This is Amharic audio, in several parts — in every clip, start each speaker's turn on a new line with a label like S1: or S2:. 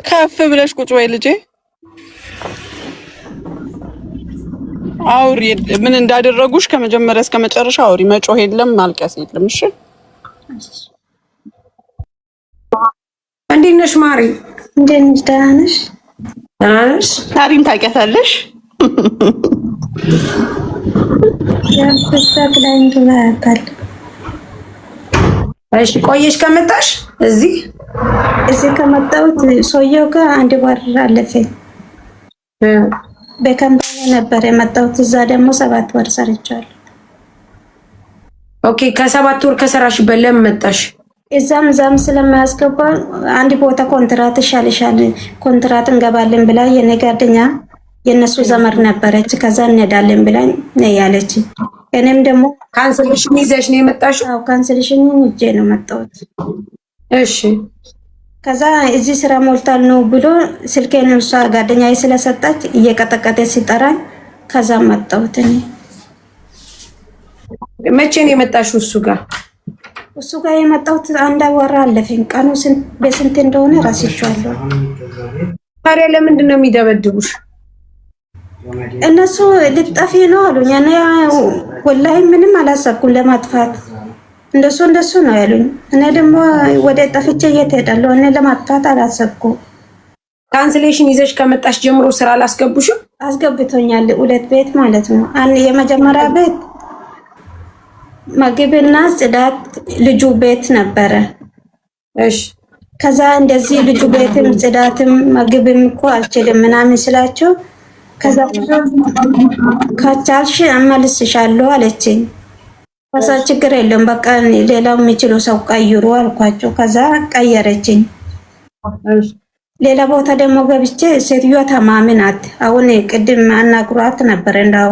S1: ከፍ ብለሽ ቁጭ በይ ልጄ። አውሪ ምን እንዳደረጉሽ ከመጀመሪያ እስከ መጨረሻ አውሪ። መጮህ የለም ማልቀስ የለም። እሺ
S2: እንዴት ነሽ ማሪ?
S3: እንዴት ነሽ? ደህና ነሽ?
S1: ታሪም ታውቂያታለሽ?
S3: ያልተሳክ ላይ እንደላታል።
S2: እሺ ቆየሽ ከመጣሽ? እዚህ
S3: ከመጣሁት ሰውየው ጋር አንድ ወር አለፈኝ። በካምፓኒ ነበር የመጣሁት። እዛ ደግሞ 7 ወር ሰርቻለሁ።
S2: ኦኬ ከ7 ወር ከሰራሽበት ለምን መጣሽ?
S3: እዛም ስለማያስገባ አንድ ቦታ ኮንትራት ይሻልሻል፣ ኮንትራት እንገባለን ብላ የኔ ጓደኛ የነሱ ዘመር ነበረች። ከዛ እንሄዳለን ብላኝ ነው ያለች። እኔም ደግሞ
S2: ካንስሌሽን ይዘሽ ነው የመጣሽው?
S3: አዎ ካንስሌሽን ይዤ ነው መጣሁት።
S2: እሺ
S3: ከዛ እዚህ ስራ ሞልታል ነው ብሎ ስልኬን እሷ ጓደኛዬ ስለሰጣች እየቀጠቀጠ ሲጠራኝ ከዛ መጣሁት። እኔ
S2: መቼ ነው የመጣሽው እሱ ጋር?
S3: እሱ ጋር የመጣሁት አንድ ወር አለፈኝ። ቀኑ በስንት እንደሆነ ረስቼዋለሁ።
S2: ታዲያ ለምንድን ነው የሚደበድቡሽ?
S3: እነሱ ልጠፊ ነው አሉኝ። እኔ ወላሂ ምንም አላሰብኩም ለማጥፋት። እንደሱ ነው ያሉኝ። እኔ ደግሞ ወደ ጠፍቼ የት ሄዳለሁ? እኔ ለማጥፋት አላሰብኩም።
S2: ካንስሌሽን ይዘሽ ከመጣሽ ጀምሮ ስራ አላስገቡሽም?
S3: አስገብቶኛል። 2 ቤት ማለት ነው። አንድ የመጀመሪያ ቤት ምግብና ጽዳት ልጁ ቤት ነበረ።
S2: እሺ
S3: ከዛ እንደዚህ ልጁ ቤትም ጽዳትም ምግብም እኮ አልችልም ምናምን ስላቸው ከዛ ከቻልሽ አመልስሻለሁ አለችኝ። ከዛ ችግር የለም በቃ ሌላው የሚችለው ሰው ቀይሩ አልኳቸው። ከዛ ቀየረችኝ። ሌላ ቦታ ደግሞ ገብቼ ሴትዮዋ ታማሚ ናት። አሁን ቅድም አናግሯት ነበር እንዳው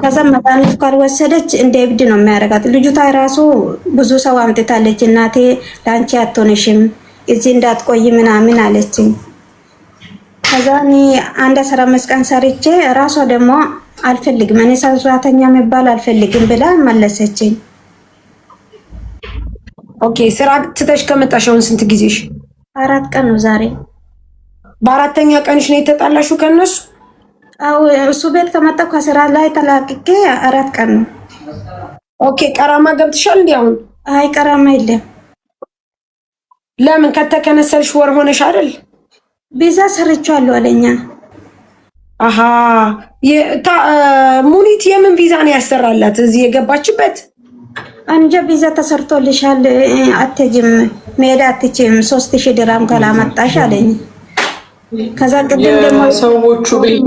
S3: ከዛ መድኃኒት ካልወሰደች እንደ እብድ ነው የሚያደርጋት። ልጅቷ ራሱ ብዙ ሰው አምጥታለች። እናቴ ለአንቺ አትሆንሽም እዚህ እንዳትቆይ ምናምን አለችኝ። ከዛ እኔ 15 ቀን ሰርቼ ራሷ ደግሞ አልፈልግም እኔ ሰራተኛ የሚባል አልፈልግም ብላ መለሰችኝ።
S2: ኦኬ ስራ ትተሽ ከመጣሽ አሁን ስንት ጊዜሽ?
S3: 4 ቀን ነው ዛሬ።
S2: በአራተኛ ቀንሽ ነው የተጣላሽው ከነሱ?
S3: አው እሱ ቤት ከመጣሁ ከስራ ላይ ተላቅቄ 4 ቀን ነው።
S2: ኦኬ ቀራማ ገብተሻል እንዴ አሁን?
S3: አይ ቀራማ የለም።
S2: ለምን ከተከነሰልሽ ወር ሆነሽ አይደል?
S3: ቪዛ ሰርቻለሁ አለኛ።
S2: አሃ ሙኒት የምን ቪዛ ነው ያሰራላት እዚህ የገባችበት?
S3: አንጀ ቪዛ ተሰርቶልሻል አትሄጂም መሄድ አትችይም 3000 ድራም ካላመጣሽ አለኝ። ከዛ ቅድም ደግሞ
S1: ሰዎቹ ቤት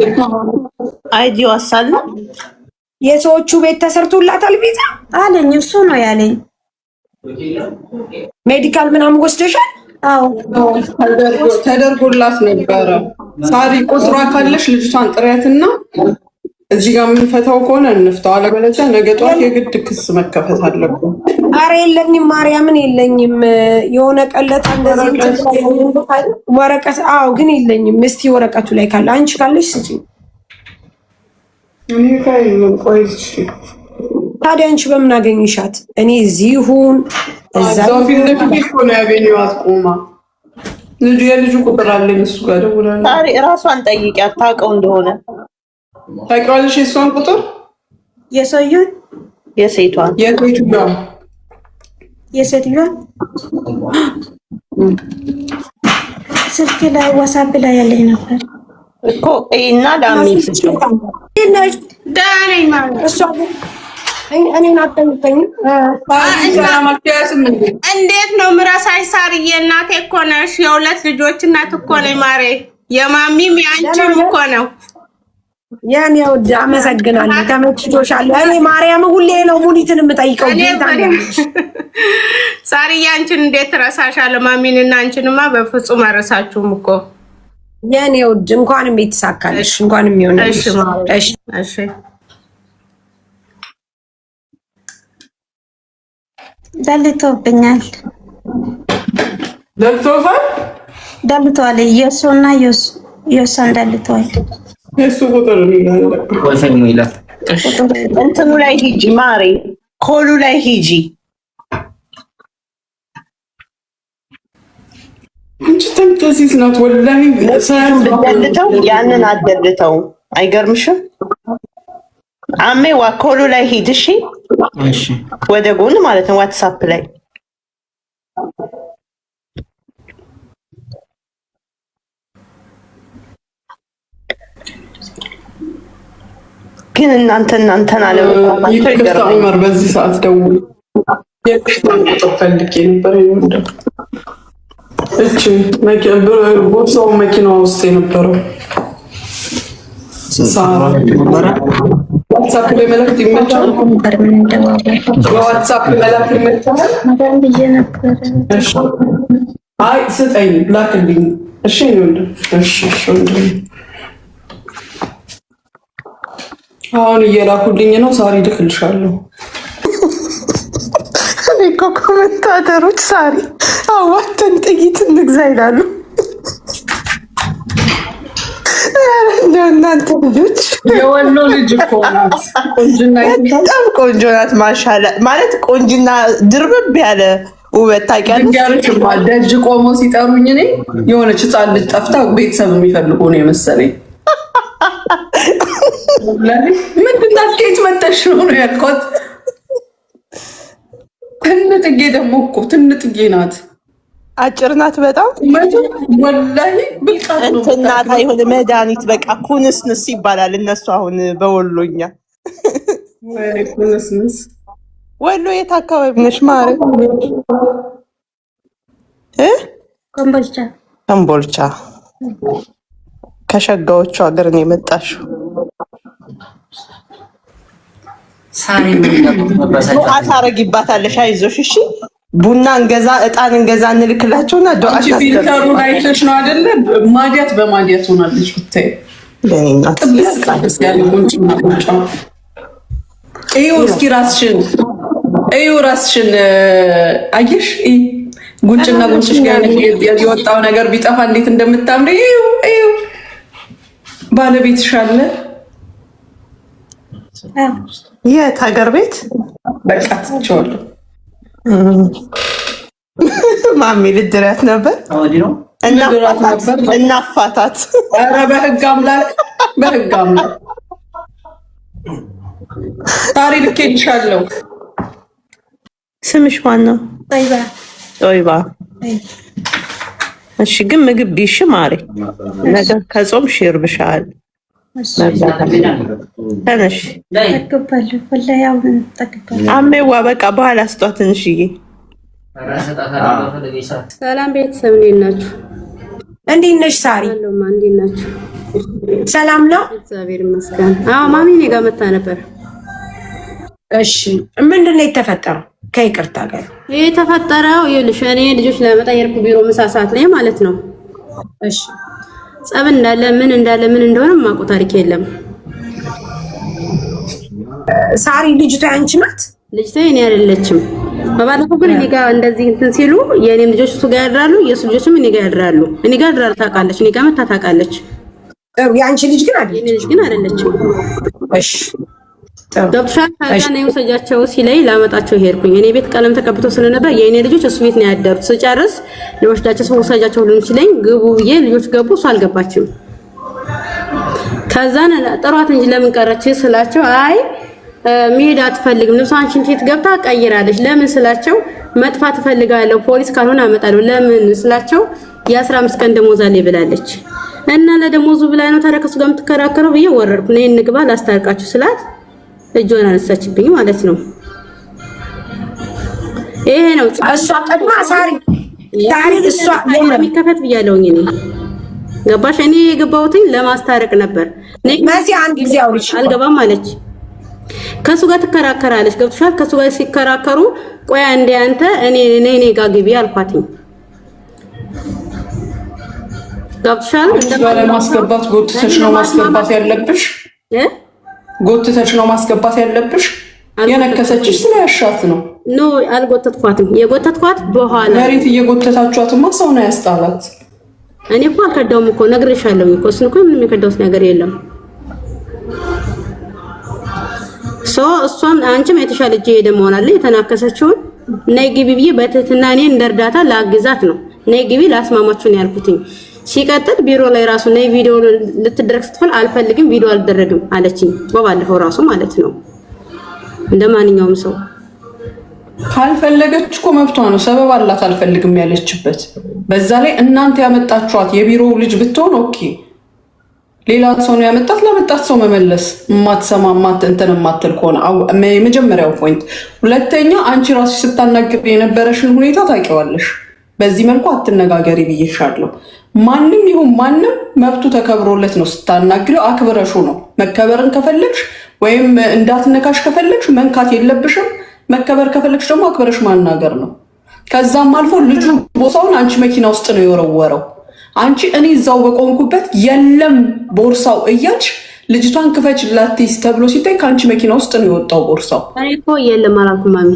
S4: አይዲዮ አሳለ
S2: የሰዎቹ ቤት ተሰርቶላታል ቪዛ
S3: አለኝ። እሱ ነው ያለኝ።
S2: ሜዲካል ምናምን ወስደሻል?
S3: አዎ
S1: ተደርጎላት ነበረ። ሳሪ ቁጥሯ ካለሽ ልጅቷን ጥሪያትና እዚህ ጋር የምንፈታው ከሆነ እንፍታው፣ አለበለዚያ ነገ ጠዋት የግድ ክስ መከፈት አለብን።
S2: አረ የለኝም ማርያምን የለኝም። የሆነ ቀለታ እንደዚህ ወረቀት አዎ ግን የለኝም። እስቲ ወረቀቱ ላይ ካለ አንቺ ካለሽ ስጪኝ።
S1: እኔ ካይም ቆይሽ
S2: ታዲያ አንቺ በምን አገኝሻት? እኔ እዚሁን
S1: እዛው ፊት ለፊት እኮ ነው ያገኘኋት ቆማ። የልጁ ቁጥር አለኝ እሱ ጋር ደውላለሁ።
S4: ታሪ እራሷን ጠይቂያት ታውቀው እንደሆነ።
S1: ታውቂዋለሽ የእሷን ቁጥር?
S3: የሰውየውን
S4: የሴቷን
S3: የሴትዮዋን ስልክ ላይ ዋትስአፕ ላይ ያለኝ ነበር
S4: እኮ እና ዳሚ ፍጹም
S5: ዳነኝ ማለት
S2: እሷ እኔን አትጠይቀኝ።
S5: እንዴት ነው ምራሳይ ሳርዬ? እናቴ እኮ ነሽ። የ2 ልጆች እናት እኮ ነኝ ማሬ። የማሚም ያንቺም እኮ ነው።
S2: ያን ያውድ አመሰግናለሁ። ተመችቶሻል? እኔ ማርያም ሁሌ ነው ሙኒትን የምጠይቀው።
S5: ሳርዬ አንቺን እንዴት ትረሳሻለህ? ማሚንና አንቺንማ በፍጹም አረሳችሁም እኮ
S2: የኔ ውድ። እንኳንም የተሳካልሽ እንኳንም ይሆነልሽ። እሺ
S5: እሺ
S3: ደልቶብኛል። ደልቷል። የሱና የሱን ደልቷል።
S1: የሱ ቁጥር
S4: ይላል። እንትኑ ላይ ሂጂ ማሬ፣ ኮሉ ላይ ሂጂ።
S1: ተንከሲስ ናት ወላሂ።
S4: ደልተው ያንን አደልተው አይገርምሽም? አሜ ዋኮሉ ላይ ሂድ እሺ፣ ወደ ጎን ማለት ነው ዋትስአፕ ላይ ግን እናንተን አለ
S1: ይቅርታ ዑመር በዚህ ሰዓት ደውል የክርስቲያን ቁጥር ፈልጌ ነበር። ይወንደው እቺ ቦርሳው መኪናዋ ውስጥ የነበረው ሳራ ዋትስአፕ ላይ መልዕክት ይመቻል። ዋትስአፕ መልዕክት ይመቻል። እሺ አይ ስጠኝ ላክልኝ። እሺ ይወንደው እሺ ወንድም አሁን እየላኩልኝ ነው። ሳሪ ልክልሻለሁ።
S4: እኔ እኮ ኮሜንታተሮች ሳሪ አዋተን ጥይት እንግዛ ይላሉ። እናንተ ልጆች
S1: የወሎ ልጅ እኮ ናት። ቆንጅና
S4: በጣም ቆንጆ ናት። ማሻላ ማለት ቆንጅና ድርብብ ያለ ውበት ታውቂያለሽ።
S1: ደጅ ቆሞ ሲጠሩኝ እኔ የሆነች ህፃን ልጅ ጠፍታ ቤተሰብ የሚፈልጉ ነው የመሰለኝ። ምንድናት? ከየት መጠሽ ነው ያልኳት። ትንጥጌ ደግሞ እኮ ትንጥጌ ናት።
S4: አጭር ናት በጣም
S1: ወላሂ ብልቃት ነው።
S4: እናት አይሆን መድኃኒት በቃ ኩንስንስ ይባላል እነሱ አሁን በወሎኛ።
S1: ኩንስንስ
S4: ወሎ የት አካባቢ ነሽ ማረ? ኮምቦልቻ ከሸጋዎቹ ሀገር ነው የመጣሽው። ታረጊባታለሽ። አይዞሽ እሺ። ቡና እንገዛ እጣን እንገዛ እንልክላቸውና ዱዓ
S1: ቢልካሩ ላይተሽ ነው አይደለ? ማዲያት በማዲያት ሆናለች ብታይ። ጥብስ ቃልስ ያለ ጉንጭና ጉንጫ እዩ። እስኪ ራስሽን አየሽ? ጉንጭና ጉንጭሽ ጋር የወጣው ነገር ቢጠፋ እንዴት እንደምታምሪ እዩ። ባለቤትሽ አለ?
S4: የት ሀገር ቤት?
S1: በቃ ትቼዋለሁ።
S4: ማሚ ልድሪያት ነበር እናፋታት።
S1: ኧረ በህግ አምላክ ታሪ ልኬልሻለሁ።
S4: ስምሽ ማን ነው? ጦይባ። እሺ ግን ምግብ ቢሽ ማሪ ነገር ከጾም ይርብሻል። ተነሽ አሜዋ በቃ በኋላ ስጧት ትንሽዬ።
S6: ሰላም ቤተሰብ እንዴት ናችሁ?
S2: እንዴት ነሽ ሳሪ?
S6: እንዴት ናችሁ?
S2: ሰላም ነው
S6: እግዚአብሔር ይመስገን። አዎ ማሚ እኔ ጋር መታ ነበር።
S2: እሺ ምንድን ነው የተፈጠረው? ከይቅርታ ጋር
S6: የተፈጠረው ይኸውልሽ እኔ ልጆች ለመጣ የርኩ ቢሮ ምሳ ሰዓት ላይ ማለት ነው።
S2: እሺ
S6: ጸብ እንዳለ ምን እንደሆነ ማቆ ታሪክ የለም።
S2: ሳሪ ልጅቷ አንቺ ናት?
S6: ልጅቷ እኔ አይደለችም። በባለፈው ግን እኔ ጋር እንደዚህ እንትን ሲሉ የኔም ልጆች እሱ ጋር ያድራሉ፣ የሱ ልጆችም እኔ ጋር ያድራሉ። እኔ ጋር ያድራሉ ታውቃለች፣ እኔ ጋር መታ ታውቃለች።
S2: የአንቺ ልጅ ግን አይደለች?
S6: የኔ ልጅ ግን አይደለችም።
S2: እሺ
S6: ገብቶሻል? ታዲያ ነው የወሰጃቸው ሲለኝ ላመጣቸው ሄድኩኝ። እኔ ቤት ቀለም ተቀብተው ስለነበር የኔ ልጆች እሱ ቤት ነው ያደሩት። ስጨርስ ለወስዳቸው ሰው ወሰጃቸው ሁሉም ሲለኝ ግቡ ብዬ ልጆች ገቡ፣ እሱ አልገባችም። ከዛን ጥሯት እንጂ ለምን ቀረች ስላቸው አይ መሄድ አትፈልግም፣ ልብሷን ሽንት ቤት ገብታ ቀይራለች። ለምን ስላቸው መጥፋት እፈልጋለሁ፣ ፖሊስ ካልሆነ አመጣለሁ። ለምን ስላቸው የ15 ቀን ደሞዝ አለኝ ብላለች። እና ለደሞዙ ብላ ነው ታዲያ ከሱ ጋር የምትከራከረው ብዬ ወረድኩ። ነይ እንግባ ላስታርቃችሁ ስላት እጇን አነሳችብኝ ማለት ነው። ይሄ ነው
S2: እሷ ቀድማ ሳሪ እሷ
S6: የሚከፈት ብያለሁኝ እኔ ገባሽ? እኔ የገባሁትኝ ለማስታረቅ ነበር።
S2: መሲ አንድ ጊዜ አውሪሽ
S6: አልገባም አለች። ከሱ ጋር ትከራከራለች። ገብቶሻል? ከሱ ጋር ሲከራከሩ ቆያ እንደ አንተ እኔ ጋር ግቢ አልኳትኝ። ገብቶሻል?
S1: እንደባለ ማስገባት ጎትተሽ ነው ማስገባት ያለብሽ ጎትተሽ ነው ማስገባት ያለብሽ። የነከሰችሽ ስለያሻት ነው።
S6: ኖ አልጎተትኳትም። የጎተትኳት በኋላ
S1: መሬት እየጎተታችኋትማ ሰው ነው ያስጣላት።
S6: እኔ እኮ አልከዳውም እኮ ነግሬሻለሁ እኮ እሱን እኮ ምንም የከዳሁት ነገር የለም። እሷም አንቺም የተሻለ እጅ ሄደ መሆን አለ የተናከሰችውን ነይ ግቢ ብዬ በትህትና እኔ እንደ እርዳታ ላግዛት ነው ነይ ግቢ ላስማማችሁ ነው ያልኩትኝ። ሲቀጥል ቢሮ ላይ ራሱ ነይ ቪዲዮ ልትደረግ ስትፈል አልፈልግም ቪዲዮ አልደረግም አለችኝ። በባለፈው ራሱ ማለት ነው እንደማንኛውም ሰው
S1: ካልፈለገች እኮ መብቷ ነው። ሰበብ አላት አልፈልግም ያለችበት። በዛ ላይ እናንተ ያመጣችኋት የቢሮው ልጅ ብትሆን ኦኬ፣ ሌላ ሰው ነው ያመጣት። ለመጣት ሰው መመለስ የማትሰማ እንትን የማትል ከሆነ የመጀመሪያው ፖይንት። ሁለተኛ አንቺ ራስሽ ስታናግር የነበረሽን ሁኔታ ታውቂዋለሽ። በዚህ መልኩ አትነጋገሪ ብዬሻለሁ። ማንም ይሁን ማንም መብቱ ተከብሮለት ነው ስታናግሪው፣ አክብረሹ ነው። መከበርን ከፈለግሽ ወይም እንዳትነካሽ ከፈለግሽ መንካት የለብሽም። መከበር ከፈለግሽ ደግሞ አክብረሽ ማናገር ነው። ከዛም አልፎ ልጁ ቦታውን አንቺ መኪና ውስጥ ነው የወረወረው። አንቺ እኔ እዛው በቆምኩበት የለም ቦርሳው እያልሽ ልጅቷን ክፈችላት ተብሎ ሲታይ ከአንቺ መኪና ውስጥ ነው የወጣው ቦርሳው።
S6: እኔ እኮ የለም አላልኩም ማሚ።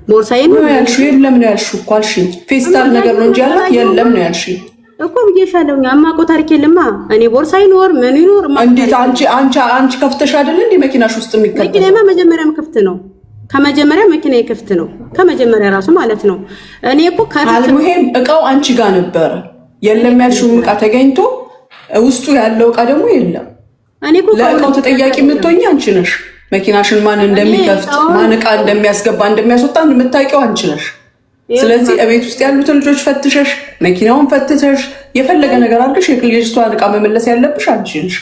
S6: ቦርሳዬ ነው
S1: ያልሽው። የለም ነው ያልሽው እኮ አልሽኝ። ፌስታል ነገር ነው እንጂ ያላት የለም ነው ያልሽኝ
S6: እኮ ብዬሻለሁ። አማቆ ታሪክ የለማ። እኔ ቦርሳ ይኖር ምን ይኖር
S1: እንዴት አንቺ ከፍተሽ አይደል እንዴ መኪናሽ ውስጥ የሚከተለው?
S6: መኪናማ መጀመሪያም ክፍት ነው። ከመጀመሪያ መኪና ክፍት ነው። ከመጀመሪያ ራሱ ማለት ነው። እኔ እኮ
S1: አልሙሄም እቃው አንቺ ጋር ነበረ። የለም ያልሽው እቃ ተገኝቶ ውስጡ ያለው እቃ ደግሞ የለም።
S6: እኔ እኮ
S1: ለእቃው ተጠያቂ የምትሆኚ አንቺ ነሽ። መኪናሽን ማን እንደሚከፍት ማን እቃ እንደሚያስገባ እንደሚያስወጣ የምታውቂው አንቺ ነሽ። ስለዚህ እቤት ውስጥ ያሉትን ልጆች ፈትሸሽ መኪናውን ፈትሸሽ የፈለገ ነገር አድርገሽ የልጅቷን እቃ መመለስ ያለብሽ አንቺ ነሽ።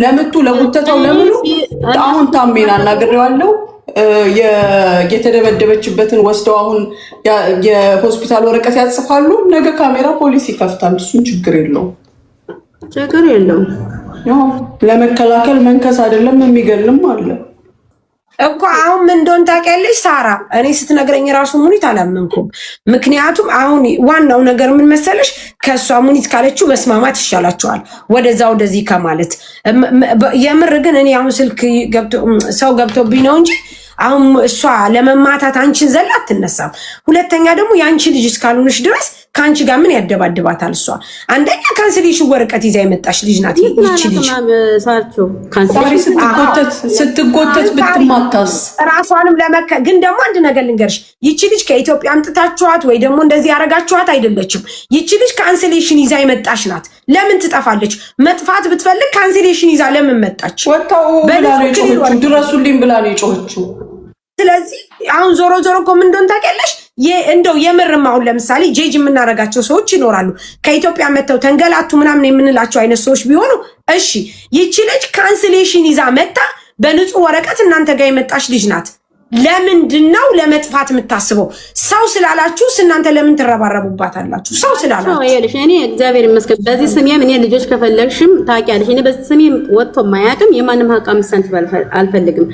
S1: ለምቱ ለጉተታው ለምኑ አሁን ታሜና አናግሬዋለሁ። የተደበደበችበትን ወስደው አሁን የሆስፒታል ወረቀት ያጽፋሉ። ነገ ካሜራ ፖሊስ ይከፍታል። እሱን ችግር የለውም። ያው ለመከላከል መንከስ አይደለም የሚገልም አለ
S2: እኮ። አሁን ምን እንደሆነ ታውቂያለሽ ሳራ? እኔ ስትነግረኝ ራሱ ሙኒት አላመንኩም። ምክንያቱም አሁን ዋናው ነገር ምን መሰለሽ፣ ከእሷ ሙኒት ካለችው መስማማት ይሻላቸዋል ወደዛ ወደዚህ ከማለት። የምር ግን እኔ አሁን ስልክ ሰው ገብቶብኝ ነው እንጂ አሁን እሷ ለመማታት አንቺን ዘላ አትነሳም። ሁለተኛ ደግሞ የአንቺ ልጅ እስካልሆንሽ ድረስ ከአንቺ ጋር ምን ያደባድባታል? እሷ አንደኛ ካንስሌሽን ወረቀት ይዛ የመጣች ልጅ ናት። ይቺ ልጅ
S1: ስትጎተት ብትማታስ
S2: ራሷንም ግን ደግሞ አንድ ነገር ልንገርሽ፣ ይቺ ልጅ ከኢትዮጵያ አምጥታችኋት ወይ ደግሞ እንደዚህ ያረጋችኋት አይደለችም። ይቺ ልጅ ካንስሌሽን ይዛ የመጣች ናት። ለምን ትጠፋለች? መጥፋት ብትፈልግ ካንስሌሽን ይዛ ለምን መጣች?
S1: ወጣው ብላ ነው የጮኸችው። ድረሱልኝ ብላ ነው የጮኸችው።
S2: ስለዚህ አሁን ዞሮ እኮ ምን እንደሆነ ታውቂያለሽ? እንደው የምርም አሁን ለምሳሌ ጄጅ የምናደርጋቸው ሰዎች ይኖራሉ። ከኢትዮጵያ መጥተው ተንገላቱ ምናምን የምንላቸው አይነት ሰዎች ቢሆኑ እሺ፣ ይቺ ልጅ ካንስሌሽን ይዛ መጣ በንጹህ ወረቀት እናንተ ጋር የመጣች ልጅ ናት። ለምንድን ነው ለመጥፋት የምታስበው? ሰው ስላላችሁ እናንተ ለምን ትረባረቡባታላችሁ? ሰው ስላላችሁ
S6: እኔ እግዚአብሔር ይመስገን በዚህ ስሜም እኔ ልጆች ከፈለግሽም ታውቂያለሽ፣ እኔ በዚህ ስሜም ወጥቶ ማያውቅም። የማንም ሀቃ ምሳንት አልፈልግም።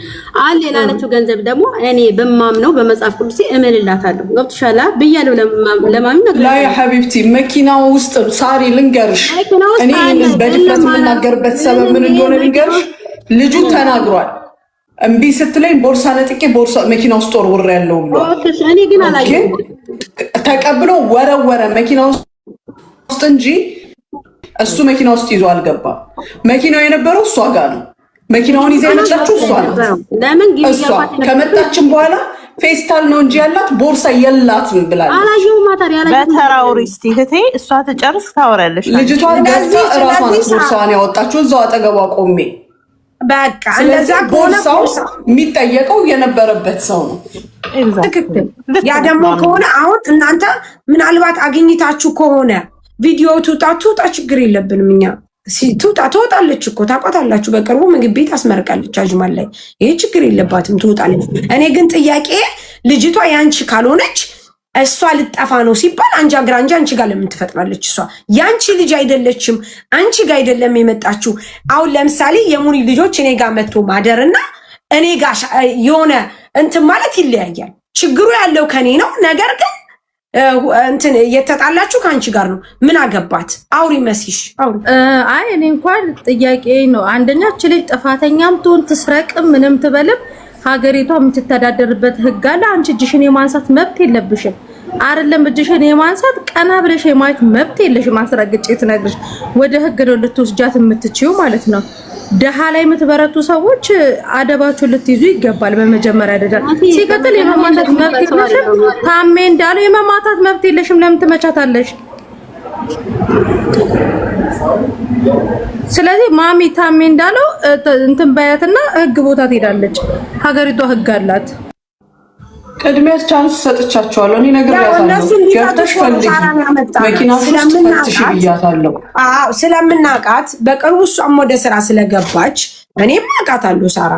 S6: አለ ላለችው ገንዘብ ደግሞ እኔ በማምነው በመጽሐፍ ቅዱስ እምልላታለሁ። ገብቶሻል ብያለሁ። ለማሚ
S1: ላይ ሐቢብቲ መኪናው ውስጥ ሳሪ ልንገርሽ፣ እኔ በድፍረት የምናገርበት ሰበብ ምን እንደሆነ ልንገርሽ። ልጁ ተናግሯል። እምቢ ስትለኝ ቦርሳ ነጥቄ ቦርሳ መኪና ውስጥ ወርውሬ ያለው ብሎ
S6: እኔ ግን አላየሁም።
S1: ተቀብሎ ወረወረ መኪና ውስጥ እንጂ እሱ መኪና ውስጥ ይዞ አልገባም። መኪናው የነበረው እሷ ጋር ነው። መኪናውን ይዛ የመጣችው እሷ ናት።
S6: ለምን
S1: እሷ ከመጣችን በኋላ ፌስታል ነው እንጂ ያላት ቦርሳ የላትም ብላለች።
S6: አላየሁም። ታዲያ
S4: በተራውሪስቲ እህቴ እሷ ትጨርስ ታወራለች።
S1: ልጅቷ ገዛ እራሷ ናት ቦርሳዋን ያወጣችው። እዛው አጠገቧ ቆሜ
S2: በቃ እንደዛ ከሆነ
S1: የሚጠየቀው የነበረበት ሰው ነው።
S2: ትክክል። ያ ደግሞ ከሆነ አሁን እናንተ ምናልባት አግኝታችሁ ከሆነ ቪዲዮ ትውጣ ችግር የለብንም። እኛ ትወጣለች እኮ ታውቃታላችሁ። በቅርቡ ምግብ ቤት አስመርቃለች አጅማል ላይ። ይሄ ችግር የለባትም ትወጣለች። እኔ ግን ጥያቄ ልጅቷ ያንቺ ካልሆነች እሷ ልጠፋ ነው ሲባል አንጃ ግራንጃ አንቺ ጋር ለምን ትፈጥራለች? እሷ ያንቺ ልጅ አይደለችም፣ አንቺ ጋር አይደለም የመጣችው። አሁን ለምሳሌ የሙኒ ልጆች እኔ ጋር መጥቶ ማደርና እኔ ጋር የሆነ እንትን ማለት ይለያያል። ችግሩ ያለው ከኔ ነው። ነገር ግን እንትን የተጣላችሁ ከአንቺ ጋር ነው። ምን አገባት? አውሪ መሲሽ አውሪ።
S7: አይ እኔ እንኳን ጥያቄ ነው። አንደኛች ልጅ ጥፋተኛም ትሁን ትስረቅም ምንም ትበልም ሀገሪቷ የምትተዳደርበት ህግ አለ። አንቺ እጅሽን የማንሳት መብት የለብሽም። አይደለም እጅሽን የማንሳት ቀና ብለሽ የማየት መብት የለሽም። አስረግጬ ትነግርሽ ወደ ህግ ነው ልትወስጃት የምትችይው ማለት ነው። ደሃ ላይ የምትበረቱ ሰዎች አደባችሁ ልትይዙ ይገባል በመጀመሪያ ደረጃ። ሲቀጥል የመማታት መብት የለሽም። ታሜ እንዳለው የመማታት መብት የለሽም። ለምን ትመቻታለሽ? ስለዚህ ማሚ ታሜ እንዳለው እንትን ባያትና ህግ ቦታ ትሄዳለች። ሀገሪቷ ህግ አላት።
S1: ቅድሚያ ቻንስ ሰጥቻቸዋለሁ። እኔ ነገር ያሳለሁ ገብተሽ ፈልጊ መኪና ስለምትፈትሽ ብያታለሁ።
S2: አዎ ስለምናቃት በቅርቡ እሷም ወደ ስራ ስለገባች እኔም አውቃታለሁ። ሳራ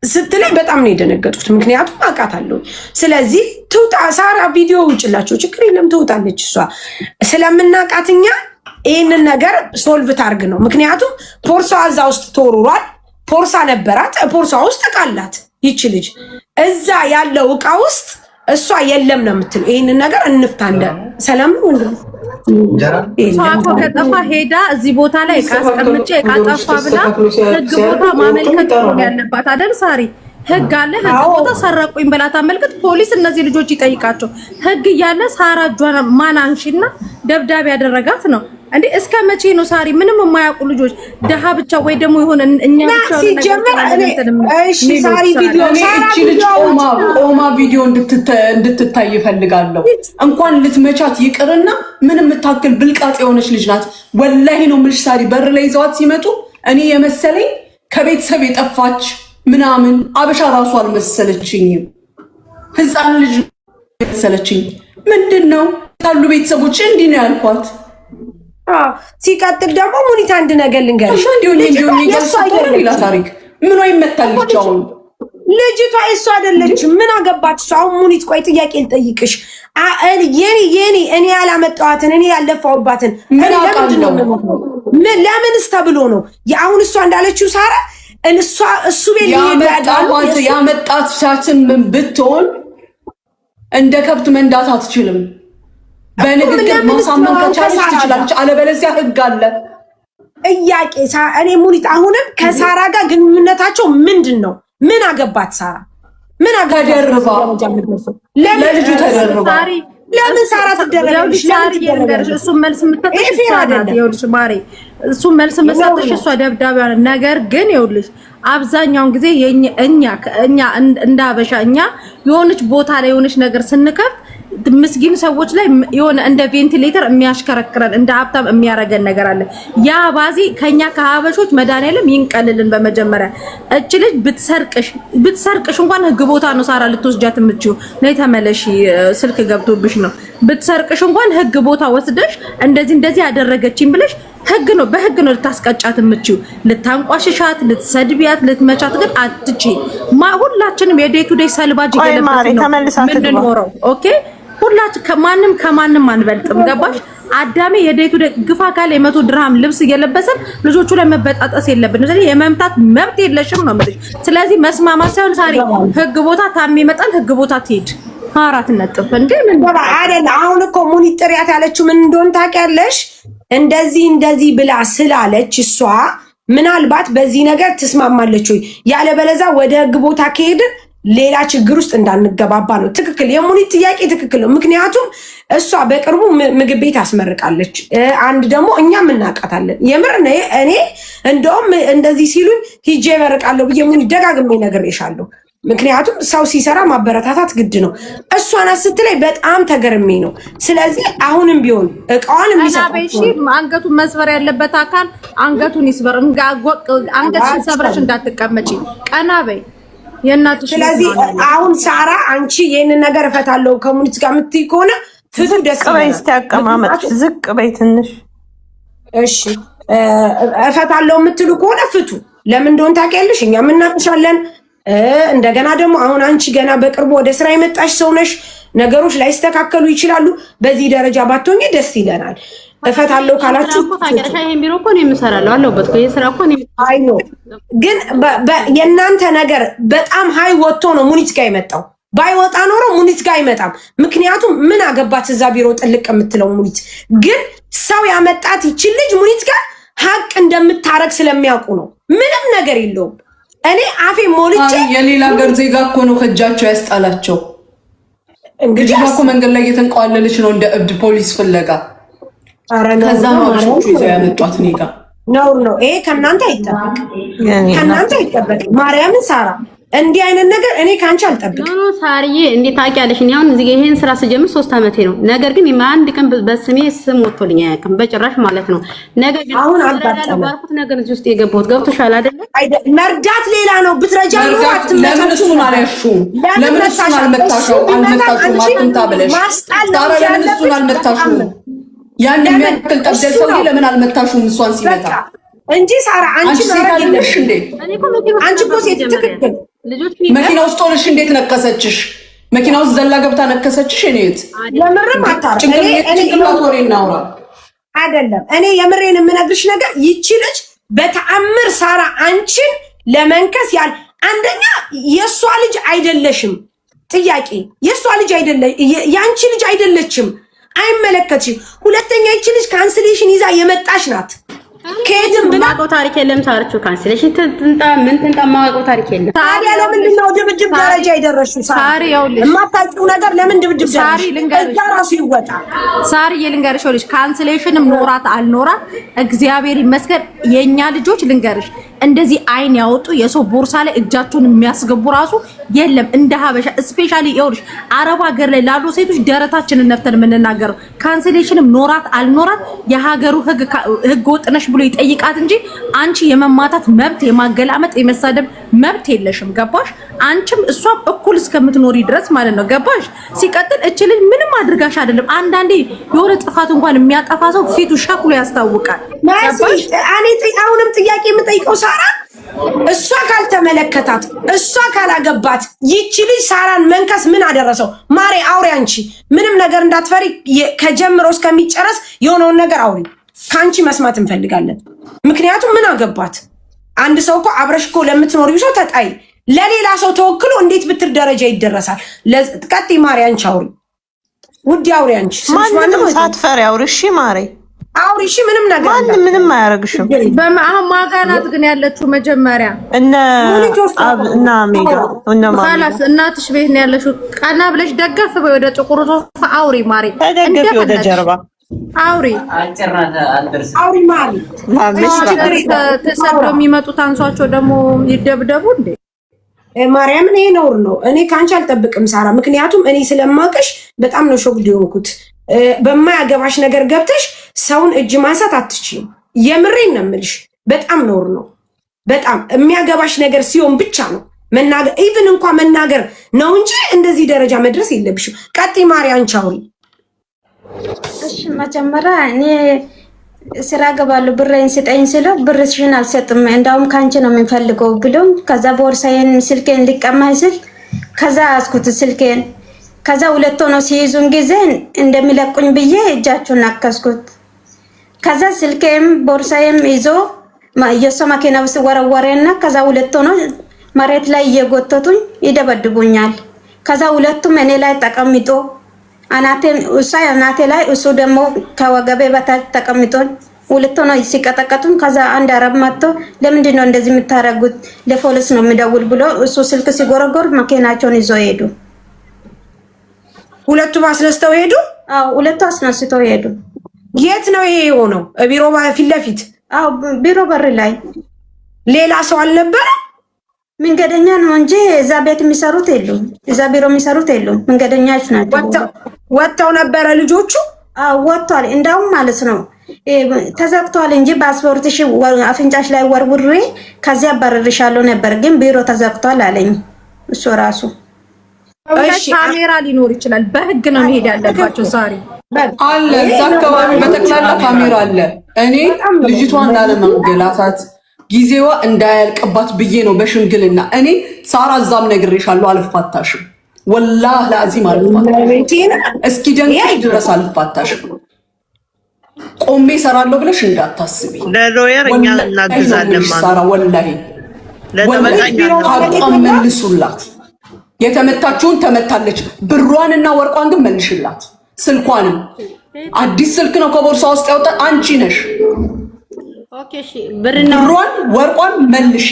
S2: ስትለኝ በጣም ነው የደነገጡት፣ ምክንያቱም አውቃታለሁ። ስለዚህ ትውጣ ሳራ ቪዲዮ ውጭላቸው ችግር የለም ትውጣለች። እሷ ስለምናቃት እኛ ይህንን ነገር ሶልቭ ታርግ ነው። ምክንያቱም ፖርሳ እዛ ውስጥ ተወርሯል። ፖርሳ ነበራት፣ ፖርሳ ውስጥ ቃላት ይች ልጅ እዛ ያለው እቃ ውስጥ እሷ የለም ነው የምትለው። ይህንን ነገር እንፍታለ ሰላም ነው ወንድም
S7: እኮ ከጠፋ ሄዳ እዚህ ቦታ ላይ እቃ አስቀምጬ እቃ ጠፋ ብላ ህግ ቦታ ማመልከት ነው ያለባት አይደል ሳሪ? ህግ አለ። ህግ ቦታ ሰረቁኝ ብላ ታመልክት። ፖሊስ እነዚህ ልጆች ይጠይቃቸው። ህግ እያለ ሳራ እጇን ማን አንሺና ደብዳቤ ያደረጋት ነው እንዴ? እስከ መቼ ነው ሳሪ? ምንም የማያውቁ ልጆች ደሃ ብቻ ወይ ደግሞ ይሆን እኛ ብቻ
S2: ሲጀመር እሺ ሳሪ ቪዲዮ
S1: እቺ ልጅ ቆማ ቪዲዮ እንድትታይ ይፈልጋለሁ። እንኳን ልትመቻት ይቅርና ምንም የምታክል ብልቃጥ የሆነች ልጅ ናት። ወላሂ ነው የምልሽ ሳሪ። በር ላይ ይዘዋት ሲመጡ እኔ የመሰለኝ ከቤተሰብ የጠፋች ምናምን አበሻ ራሱ አልመሰለችኝም። ህፃን ልጅ መሰለችኝ። ምንድነው ካሉ ቤተሰቦች እንዲህ ነው ያልኳት።
S2: ሲቀጥል ደግሞ ሙኒት አንድ ነገር ልንገርሽ፣
S1: ሌላ ታሪክ ምን ይመታልች? አሁን
S2: ልጅቷ እሷ አይደለችም። ምን አገባት እሷ? አሁን ሙኒት ቆይ ጥያቄ ልጠይቅሽ። የኔ እኔ ያላመጣኋትን እኔ ያለፋሁባትን ለምንስ ተብሎ ነው አሁን እሷ እንዳለችው ሳራ እሱ ቤት
S1: ያመጣት ሻችን ብትሆን እንደ ከብት መንዳት አትችልም። በንግግር ማሳመን ከቻለች ትችላለች፣ አለበለዚያ ህግ አለ።
S2: ጥያቄ እኔ ሙኒት አሁንም ከሳራ ጋር ግንኙነታቸው ምንድን ነው? ምን አገባት ሳራ? ምን
S1: ተደርባ ለልጁ ተደርባ
S2: ለምን ሳራ ትደረጋለች?
S7: እሱን መልስ የምትሰጥሽ ይኸውልሽ ማሬ፣ እሱን መልስ የምትሰጥሽ እሷ ደብዳቤ። ነገር ግን ይኸውልሽ አብዛኛውን ጊዜ እኛ እንደ አበሻ እኛ የሆነች ቦታ ላይ የሆነች ነገር ስንከፍት ምስኪን ሰዎች ላይ የሆነ እንደ ቬንቲሌተር የሚያሽከረክረን እንደ ሀብታም የሚያረገን ነገር አለ። ያ ባዚ ከኛ ከሀበሾች መድኃኒዓለም ይንቀልልን። በመጀመሪያ እች ልጅ ብትሰርቅሽ እንኳን ህግ ቦታ ነው ሳራ ልትወስጃት የምትችይው። ነይ ተመለሺ ስልክ ገብቶብሽ ነው። ብትሰርቅሽ እንኳን ህግ ቦታ ወስደሽ እንደዚህ ያደረገችኝ ብለሽ ህግ ነው በህግ ነው ልታስቀጫት የምትችይው። ልታንቋሽሻት፣ ልትሰድቢያት፣ ልትመቻት ግን አትችይ። ሁላችንም የዴይ ቱ ዴይ ሰልባጅ እየለበስን ነው ምንድንኖረው። ኦኬ ሁላችን ከማንም አንበልጥም። ገባሽ? አዳሜ የዴይ ቱ ዴይ ግፋ ካለ 100 ድርሃም ልብስ እየለበሰን ልጆቹ ላይ መበጣጠስ የለብንም። ስለዚህ የመምታት መብት የለሽም ነው የምልሽ። ስለዚህ መስማማት ሳይሆን ሳሪ ህግ ቦታ ታሜ ይመጣል፣ ህግ ቦታ ትሄድ። 4 ነጥብ እንዴ ምን
S2: አይደል? አሁን እኮ ሙኒት ጥሪያት ያለችው ምን እንደሆነ ታውቂያለሽ? እንደዚህ ብላ ስላለች እሷ ምናልባት በዚህ ነገር ትስማማለች ወይ? ያለበለዛ ወደ ህግ ቦታ ከሄድን ሌላ ችግር ውስጥ እንዳንገባባ ነው። ትክክል፣ የሙኒት ጥያቄ ትክክል ነው። ምክንያቱም እሷ በቅርቡ ምግብ ቤት አስመርቃለች። አንድ ደግሞ እኛም እናውቃታለን። የምር እኔ እንደውም እንደዚህ ሲሉኝ ሂጄ እመርቃለሁ ብዬ ሙኒት ደጋግሜ ነግሬሻለሁ። ምክንያቱም ሰው ሲሰራ ማበረታታት ግድ ነው። እሷን ስትለኝ በጣም ተገርሜ ነው። ስለዚህ አሁንም ቢሆን እቃዋን
S7: አንገቱን መስበር ያለበት አካል አንገቱን ይስበር። አንገትሽን ሰብረሽ እንዳትቀመጪ፣ ቀና በይ የእናትሽ።
S2: ስለዚህ አሁን ሳራ አንቺ ይህንን ነገር እፈታለሁ ከሙኒት ጋር የምትይ ከሆነ ፍቱ። ደስ
S4: በይ እስቲ አቀማመጥሽ ዝቅ በይ ትንሽ።
S2: እሺ እፈታለሁ የምትሉ ከሆነ ፍቱ። ለምን እንደሆነ ታውቂያለሽ፣ እኛም እናቅሻለን። እንደገና ደግሞ አሁን አንቺ ገና በቅርቡ ወደ ስራ የመጣሽ ሰው ነሽ። ነገሮች ላይስተካከሉ ይችላሉ። በዚህ ደረጃ ባትሆኚ ደስ ይለናል። እፈታለሁ ካላችሁ
S6: ይሄን ቢሮ እኮ ነው የምሰራለው አለውበት እኮ የስራ እኮ ነው።
S2: አይ ነው ግን የእናንተ ነገር በጣም ሀይ ወጥቶ ነው ሙኒት ጋር የመጣው። ባይወጣ ኖሮ ሙኒት ጋር አይመጣም። ምክንያቱም ምን አገባት እዛ ቢሮ ጥልቅ የምትለው ሙኒት። ግን ሰው ያመጣት ይችል ልጅ ሙኒት ጋር ሀቅ እንደምታረግ ስለሚያውቁ ነው። ምንም ነገር የለውም። እኔ አፌ ሞልቼ
S1: የሌላ ሀገር ዜጋ እኮ ነው ከእጃቸው ያስጣላቸው። እንግዲህ እኮ መንገድ ላይ እየተንቀዋለለች ነው እንደ እብድ ፖሊስ ፍለጋ። ከዛ ነው አብሾቹ ይዘው ያመጧት። እኔ ጋር
S2: ነው ይሄ ከእናንተ አይጠበቅ፣ ከእናንተ አይጠበቅ። ማርያምን ሳራ እንዲህ አይነት ነገር እኔ ካንቺ አልጠብቅም።
S6: ኖ ሳርዬ እንዴት ታውቂያለሽ? እኔ አሁን እዚህ ይሄን ስራ ስጀምር 3 ዓመቴ ነው። ነገር ግን አንድ ቀን በስሜ ስም ወጥቶልኝ አያውቅም በጭራሽ ማለት ነው። ነገር ግን
S2: አሁን አልባጣም
S6: ባልኩት ነገር እዚህ ውስጥ የገባሁት ገብቶሻል አይደል?
S2: መርዳት ሌላ ነው። ብትረጃ ነው
S1: ለምን እሱን አልያሹም? ለምን እሱን አልመታሽው? አትምታ ብለሽ ሳራ ለምን እሱን አልመታሽው? ያን የሚያክል ጠብደል ሰውዬ ለምን አልመታሽውም? እሷን ሲመታ
S2: እንጂ ሳራ አንቺ
S1: ሴት አይደለሽ እንዴ?
S2: አንቺ እኮ ሴት ትክክል።
S1: መኪና ውስጥ ሆነሽ እንዴት ነከሰችሽ? መኪና ውስጥ ዘላ ገብታ ነከሰችሽ? እኔት
S2: የምርም አታራ
S1: ጭንቅላት ወሬ እናውራ
S2: አይደለም። እኔ የምሬን የምነግርሽ ነገር ይቺ ልጅ በተአምር ሳራ አንቺን ለመንከስ ያል አንደኛ የእሷ ልጅ አይደለሽም። ጥያቄ የእሷ ልጅ አይደለ የአንቺ ልጅ አይደለችም። አይመለከትሽም። ሁለተኛ ይቺ ልጅ ካንስሌሽን ይዛ የመጣሽ ናት። ከየትም
S6: ብናቀው ታሪክ የለም። ሳርቹ ካንስሌሽን ትንጣ ምን ትንጣ ማቀው ታሪክ የለም።
S2: ታዲያ ለምንድን ነው ድብድብ ደረጃ የደረስሽው? ሳሪ የማታውቂው ነገር ለምን ድብድብ ደረጃ ራሱ ይወጣ?
S7: ሳሪ ልንገርሽ፣ ልጅ ካንስሌሽንም ኖራት አልኖራት እግዚአብሔር ይመስገን የኛ ልጆች ልንገርሽ እንደዚህ አይን ያወጡ የሰው ቦርሳ ላይ እጃቸውን የሚያስገቡ ራሱ የለም። እንደ ሀበሻ ስፔሻሊ ይኸውልሽ አረብ ሀገር ላይ ላሉ ሴቶች ደረታችንን ነፍተን የምንናገረው ካንስሌሽንም ኖራት አልኖራት የሀገሩ ህግ ወጥነሽ ብሎ ይጠይቃት እንጂ አንቺ የመማታት መብት የማገላመጥ የመሳደብ መብት የለሽም። ገባሽ? አንቺም እሷም እኩል እስከምትኖሪ ድረስ ማለት ነው። ገባሽ? ሲቀጥል እች ልጅ ምንም አድርጋሽ አይደለም። አንዳንዴ የሆነ ጥፋት እንኳን የሚያጠፋ ሰው ፊቱ ሸክሎ ያስታውቃል።
S2: ገባሽ? እኔ አሁንም ጥያቄ የምጠይቀው ሳራ እሷ ካልተመለከታት እሷ ካላገባት ይቺ ልጅ ሳራን መንከስ ምን አደረሰው? ማሬ አውሪ። አንቺ ምንም ነገር እንዳትፈሪ ከጀምሮ እስከሚጨረስ የሆነውን ነገር አውሪ። ከአንቺ መስማት እንፈልጋለን። ምክንያቱም ምን አገባት? አንድ ሰው እኮ አብረሽ እኮ ለምትኖሪው ሰው ተጣይ ለሌላ ሰው ተወክሎ እንዴት ብትር ደረጃ ይደረሳል? ቀጥ ማሪ አንቺ አውሪ ውድ አውሪ። አንቺ
S4: ማንንም ሳትፈሪ አውሪ። እሺ ማሬ
S2: አውሪ። እሺ ምንም ነገር
S4: ማንም ምንም አያረግሽም።
S7: በማህም ማጋናት ግን ያለችው መጀመሪያ
S4: እና ሜጋ እና
S7: ማላስ እናትሽ ቤት ነው ያለሽው። ቀና ብለሽ ደገፍ በይ ወደ ጥቁሩ ሶፋ አውሪ ማሪ።
S4: ተደገፊ ወደ ጀርባ
S7: አውሪ
S2: አውሪ ማሪ።
S7: ተሰብረው የሚመጡት አንሷቸው ደግሞ ይደብደቡ እንዴ?
S2: ማርያምን ይሄ ነውር ነው። እኔ ካንቺ አልጠብቅም ሳራ። ምክንያቱም እኔ ስለማውቅሽ በጣም ነው ሾክ ዲሆንኩት። በማያገባሽ ነገር ገብተሽ ሰውን እጅ ማንሳት አትችይም። የምሬን ነው የምልሽ። በጣም ነውር ነው። በጣም የሚያገባሽ ነገር ሲሆን ብቻ ነው መናገር። ኢቭን እንኳን መናገር ነው እንጂ እንደዚህ ደረጃ መድረስ የለብሽም። ቀጥይ ማሪ አንቺ አውሪ።
S3: እሺ መጀመሪያ እኔ ስራ ገባለሁ ብሬን ስጠኝ ስለው ብርሽን አልሰጥም እንዳውም ካንቺ ነው የምንፈልገው ብሎ ከዛ ቦርሳዬን ስልኬን ሊቀማ ሲል ከዛ አስኩት ስልኬን። ከዛ ሁለት ሆኖ ሲይዙን ጊዜ እንደሚለቁኝ ብዬ እጃቸውን አከስኩት። ከዛ ስልኬም ቦርሳዬም ይዞ የእሷ መኪና ውስጥ ወረወረና ከዛ ሁለት ሆኖ መሬት ላይ እየጎተቱኝ ይደበድቡኛል። ከዛ ሁለቱም እኔ ላይ ተቀምጦ አናቴን እሷ አናቴ ላይ እሱ ደግሞ ከወገቤ በታች ተቀምጦ ሁለት ሆኖ ሲቀጠቀጡኝ ከዛ አንድ አረብ መጥቶ ለምንድን ነው እንደዚህ የምታረጉት? ለፖሊስ ነው የሚደውል ብሎ እሱ ስልክ ሲጎረጎር መኪናቸውን ይዞ ሄዱ።
S2: ሁለቱ አስነስተው ሄዱ።
S3: አዎ ሁለቱ አስነስተው ሄዱ።
S2: የት ነው ይሄ የሆነው? ቢሮ ፊት ለፊት?
S3: አዎ ቢሮ በር ላይ።
S2: ሌላ ሰው አልነበረ?
S3: መንገደኛ ነው እንጂ እዛ ቤት የሚሰሩት የሉም። እዛ ቢሮ የሚሰሩት የሉም። መንገደኛች ናቸው።
S2: ወጥተው ነበረ ልጆቹ?
S3: አዎ ወጥቷል። እንዳውም ማለት ነው ተዘግቷል እንጂ ፓስፖርትሽ አፍንጫሽ ላይ ወርውሬ ከዚያ አባረርሻለሁ ነበር፣ ግን ቢሮ ተዘግቷል አለኝ እሱ ራሱ።
S2: እሺ
S7: ካሜራ ሊኖር ይችላል። በህግ ነው መሄድ ያለባቸው። ሳሪ
S1: አለ እዛ አካባቢ በጠቅላላ ካሜራ አለ። እኔ ልጅቷን ላለማንገላታት ጊዜዋ እንዳያልቅባት ብዬ ነው በሽምግልና። እኔ ሳራ እዛም ነግሬሻለሁ፣ አልፋታሽም። ወላሂ ለአዚም አልፋታሽም። እስኪ ደንቀሽ ድረስ አልፋታሽም። ቆሜ እሰራለሁ ብለሽ እንዳታስቢ።
S4: ለሎየር እኛ እናግዛለን
S1: ሳራ። ወላሂ ሀቋን መልሱላት። የተመታችውን ተመታለች። ብሯንና ወርቋን ግን መልሽላት። ስልኳንም አዲስ ስልክ ነው ከቦርሳ ውስጥ ያወጣ አንቺ ነሽ።
S6: ኦኬ እሺ፣ ብርና
S1: ወርቋን መልሽ።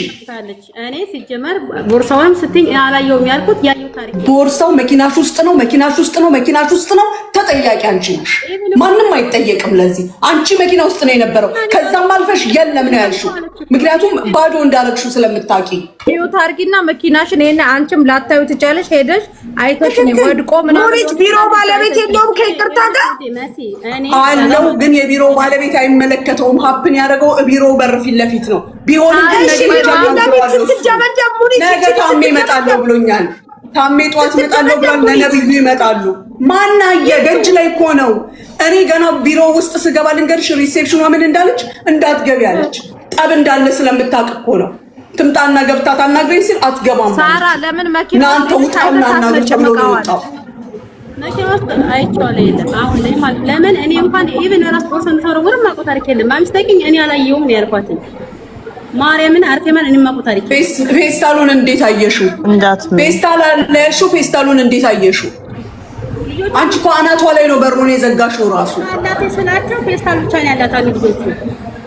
S6: እኔ ሲጀመር ቦርሳውንም ስትኝ አላየውም ያልኩት ያየው ታሪክ
S1: ቦርሳው መኪናሽ ውስጥ ነው፣ መኪናሽ ውስጥ ነው፣ መኪናሽ ውስጥ ነው። ተጠያቂ አንቺ ነሽ። ማንም አይጠየቅም ለዚህ። አንቺ መኪና ውስጥ ነው የነበረው። ከዛም አልፈ አርፈሽ የለም ነው ያልሽው። ምክንያቱም ባዶ እንዳረግሽው ስለምታውቂ
S7: ሚዩት አድርጊና መኪናሽን ይሄን አንቺም ላታዩ ትቻለሽ። ሄደሽ አይተሽ ነው ወድቆ ምናምን
S2: ቢሮ ባለቤት የለውም ከይቅርታ ጋር
S1: አለው። ግን የቢሮ ባለቤት አይመለከተውም። ሀፕን ያደረገው ቢሮ በር ፊት ለፊት ነው። ቢሆንም ነገ ታሜ እመጣለሁ ብሎኛል። ታሜ ጠዋት እመጣለሁ ብሏል። ለነብዩ ይመጣሉ። ማናየ ደጅ ላይ እኮ ነው። እኔ ገና ቢሮ ውስጥ ስገባ ልንገርሽ፣ ሪሴፕሽኗ ምን እንዳለች እንዳትገቢ ያለች ጠብ እንዳለ ስለምታውቅ እኮ ነው። ትምጣና ገብታ ታናግረኝ ሲል አትገባም።
S7: ሳራ ለምን መኪና
S1: እናንተ ውጣና እናግረኝ ብሎ ነው የወጣው።
S6: መኪና ውስጥ አይቼዋለሁ። የለም አሁን ላይ ማለት ለምን እኔ እንኳን ኢቭን ራስ ፖርሰን ተወርወር ማቆ ታሪክ የለም። አምስተኛ እኔ አላየሁም ነው ያልኳት። ማርያምን አርቴማን እኔ ማቆ ታሪክ
S1: ፌስታሉን እንዴት አየሽው? ፌስታል አለሽው። ፌስታሉን እንዴት አየሽው? አንቺ እኮ አናቷ ላይ ነው በሩን የዘጋሽው ራሱ።
S6: አላቴ ስላቸው ፌስታል ብቻ ነው ያላት ልጆቹ።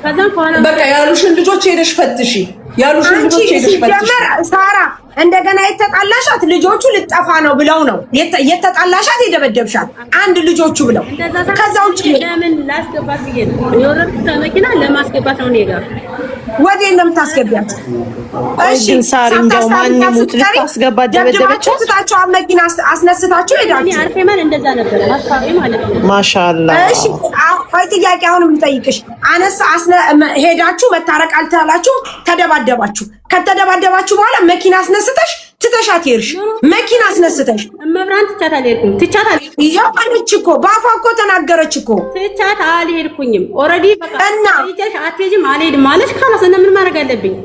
S6: ከዛም በኋላ
S1: በቃ ያሉሽን ልጆች ሄደሽ ፈትሺ። ያሉሽን ልጆች ሄደሽ ፈትሺ።
S2: ሳራ እንደገና የተጣላሻት ልጆቹ ልጠፋ ነው ብለው ነው የተጣላሻት የደበደብሻት አንድ ልጆቹ ብለው። ከዛ ውጭ
S6: ለምን ላስገባት ብዬ ነው የወረድኩት መኪና ለማስገባት ነው እኔ ጋር
S2: ወዴ እንደምታስገቢያት። እሺ
S4: ሳሪ እንደው ማን ይሙት ልታስገባ ደበደበቻት።
S2: ታቸው መኪና አስነስታችሁ ሄዳችሁ።
S6: እኔ አርፌማን እንደዛ ነበር ሀሳቤ ማለት ነው።
S4: ማሻአላ።
S2: እሺ ቆይ ጥያቄ አሁንም ልጠይቅሽ። ሄዳችሁ መታረቅ አልቻላችሁ፣ ተደባደባችሁ። ከተደባደባችሁ በኋላ መኪና አስነስተሽ ትተሻት ሄድሽ። መኪና አስነስተሽ
S6: መብራን ትቻት አልሄድኩም። ትቻት
S2: ይሄው አለች እኮ በአፏ እኮ ተናገረች እኮ።
S6: ትቻት አልሄድኩኝም። ኦልሬዲ በቃ
S2: እና
S6: ይጨሽ አትሄጂም አልሄድም ማለሽ ካላስ እና ምን ማድረግ አለብኝ?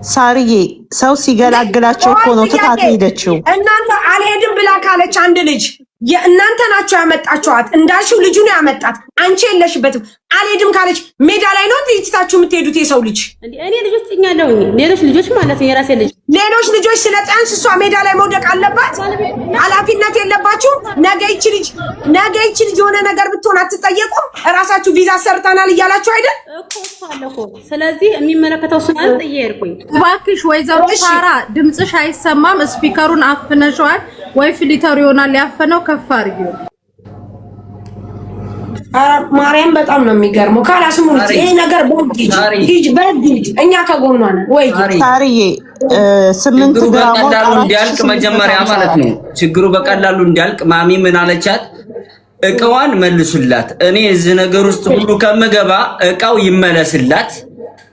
S4: ሳርዬ ሰው ሲገላግላቸው እኮ ነው ትታት ሄደችው።
S2: እናንተ አልሄድም ብላ ካለች አንድ ልጅ የእናንተ ናቸው ያመጣችኋት። እንዳልሽው ልጁ ነው ያመጣት፣ አንቺ የለሽበትም። አልሄድም ካለች ሜዳ ላይ ነው ትይታችሁ የምትሄዱት። የሰው ልጅ
S6: እኔ ልጆች ጥኛለሁ፣ ሌሎች ልጆች ማለት ነው የራሴ ልጅ
S2: ሌሎች ልጆች ስለጣንስ እሷ ሜዳ ላይ መውደቅ አለባት? ኃላፊነት የለባችሁ? ነገ ይቺ ልጅ የሆነ ነገር ብትሆን አትጠየቁም? እራሳችሁ ቪዛ ሰርተናል እያላችሁ አይደል
S6: እኮ። ስለዚህ የሚመለከተው ስናል ጥየርኩኝ።
S7: እባክሽ ወይዘሮ ሳራ ድምጽሽ አይሰማም። ስፒከሩን አፍነሽዋል ወይ ፍሊተሩ ይሆናል ያፈነው። ከፍ አድርጊው።
S2: ማርያም በጣም ነው የሚገርመው። ካላስሙት ይሄ ነገር በእጅ እኛ ከጎኗ ነን ወይ
S4: ሳርዬ 8 ግራም
S8: በቀላሉ እንዲያልቅ መጀመሪያ ማለት ነው። ችግሩ በቀላሉ እንዲያልቅ ማሚ ምን አለቻት? እቃዋን መልሱላት። እኔ እዚህ ነገር ውስጥ ሁሉ ከምገባ እቃው ይመለስላት፣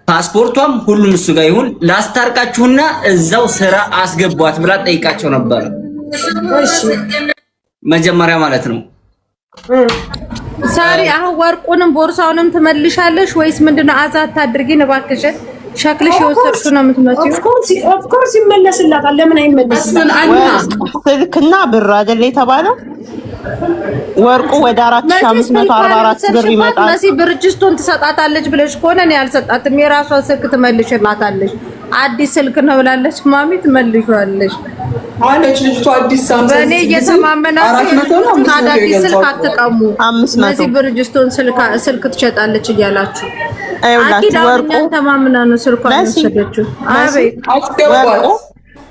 S8: ፓስፖርቷም ሁሉም እሱ ጋር ይሁን፣ ላስታርቃችሁና እዛው ስራ አስገቧት ብላ ጠይቃቸው ነበር መጀመሪያ ማለት ነው።
S7: ሳሪ አሁን ወርቁንም ቦርሳውንም ትመልሻለሽ ወይስ ምንድነው? አዛት አድርጊን እባክሽን። ሸክልሽ የወሰድሽው ነው የምትመጪው።
S2: ኦፍ ኮርስ ይመለስላታል። ለምን አይመለስም?
S4: ስልክና ብር አይደል የተባለው? ወርቁ ወደ 4544 ብር ይመጣል።
S7: መሲ ብርጅስቶን ትሰጣታለች ብለሽ ከሆነ እኔ አልሰጣትም። የራሷ ስልክ ትመልሽላታለች። አዲስ ስልክ ነው ብላለች ማሚ፣ ትመልሺዋለሽ
S1: አለች ልጅቷ። አዲስ ሳምሰንግ
S7: በእኔ እየተማመናችሁ አዳዲስ ስልክ አትቀሙ። መሲ ብርጅስቶን ስልክ ትሸጣለች እያላችሁ አኪድ ወርቁ ተማምና ነው ስልኳን ወሰደችው። አቤት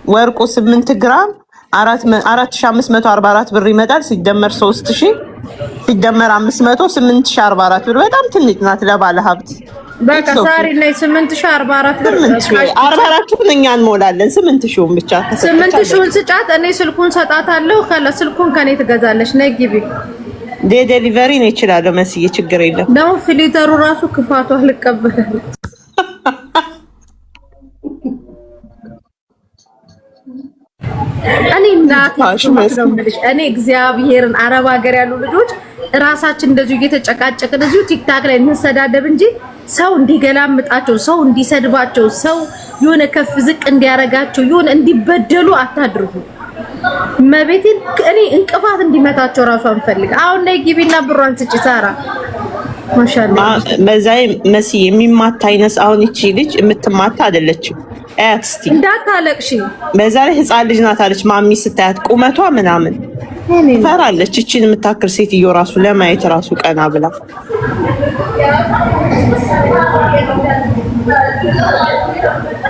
S4: ወርቁ 8 ግራም 4544 ብር ይመጣል። ሲደመር 3000 ሲደመር 500 8044 ብር። በጣም ትንሽ ናት ለባለ ሀብት።
S7: በቃ ሳሪ ላይ 8044 ብር
S4: 44ቱን እኛ እንሞላለን። 8000ውን ብቻ
S7: 8000ውን ስጫት፣ እኔ ስልኩን ሰጣታለሁ። ከለ ስልኩን ከኔ ትገዛለች። ነይ ግቢ።
S4: ዴሊቨሪ ነው ይችላል መስዬ፣ ችግር የለም።
S7: ደግሞ ፊሊተሩ ራሱ ክፋቷ ልቀበላል። እኔ እግዚአብሔርን አረብ ሀገር ያሉ ልጆች ራሳችን እንደዚሁ እየተጨቃጨቅን እዚሁ ቲክታክ ላይ እንሰዳደብ እንጂ ሰው እንዲገላምጣቸው፣ ሰው እንዲሰድባቸው፣ ሰው የሆነ ከፍ ዝቅ እንዲያረጋቸው፣ የሆነ እንዲበደሉ አታድርጉ። መቤቴን እኔ እንቅፋት እንዲመታቸው ራሱ አንፈልግ። አሁን ላይ ግቢና ብሯን ስጪ ሳራ። ማሻአላ
S4: በዛይ መሲ የሚማታ አይነስ። አሁን እቺ ልጅ የምትማታ አይደለችም። አክስቲ
S7: እንዳታለቅሺ።
S4: በዛ ላይ ህፃን ልጅ ናት አለች ማሚ ስታያት ቁመቷ ምናምን ፈራለች። እቺን የምታክል ሴትዮ ራሱ ለማየት ራሱ ቀና ብላ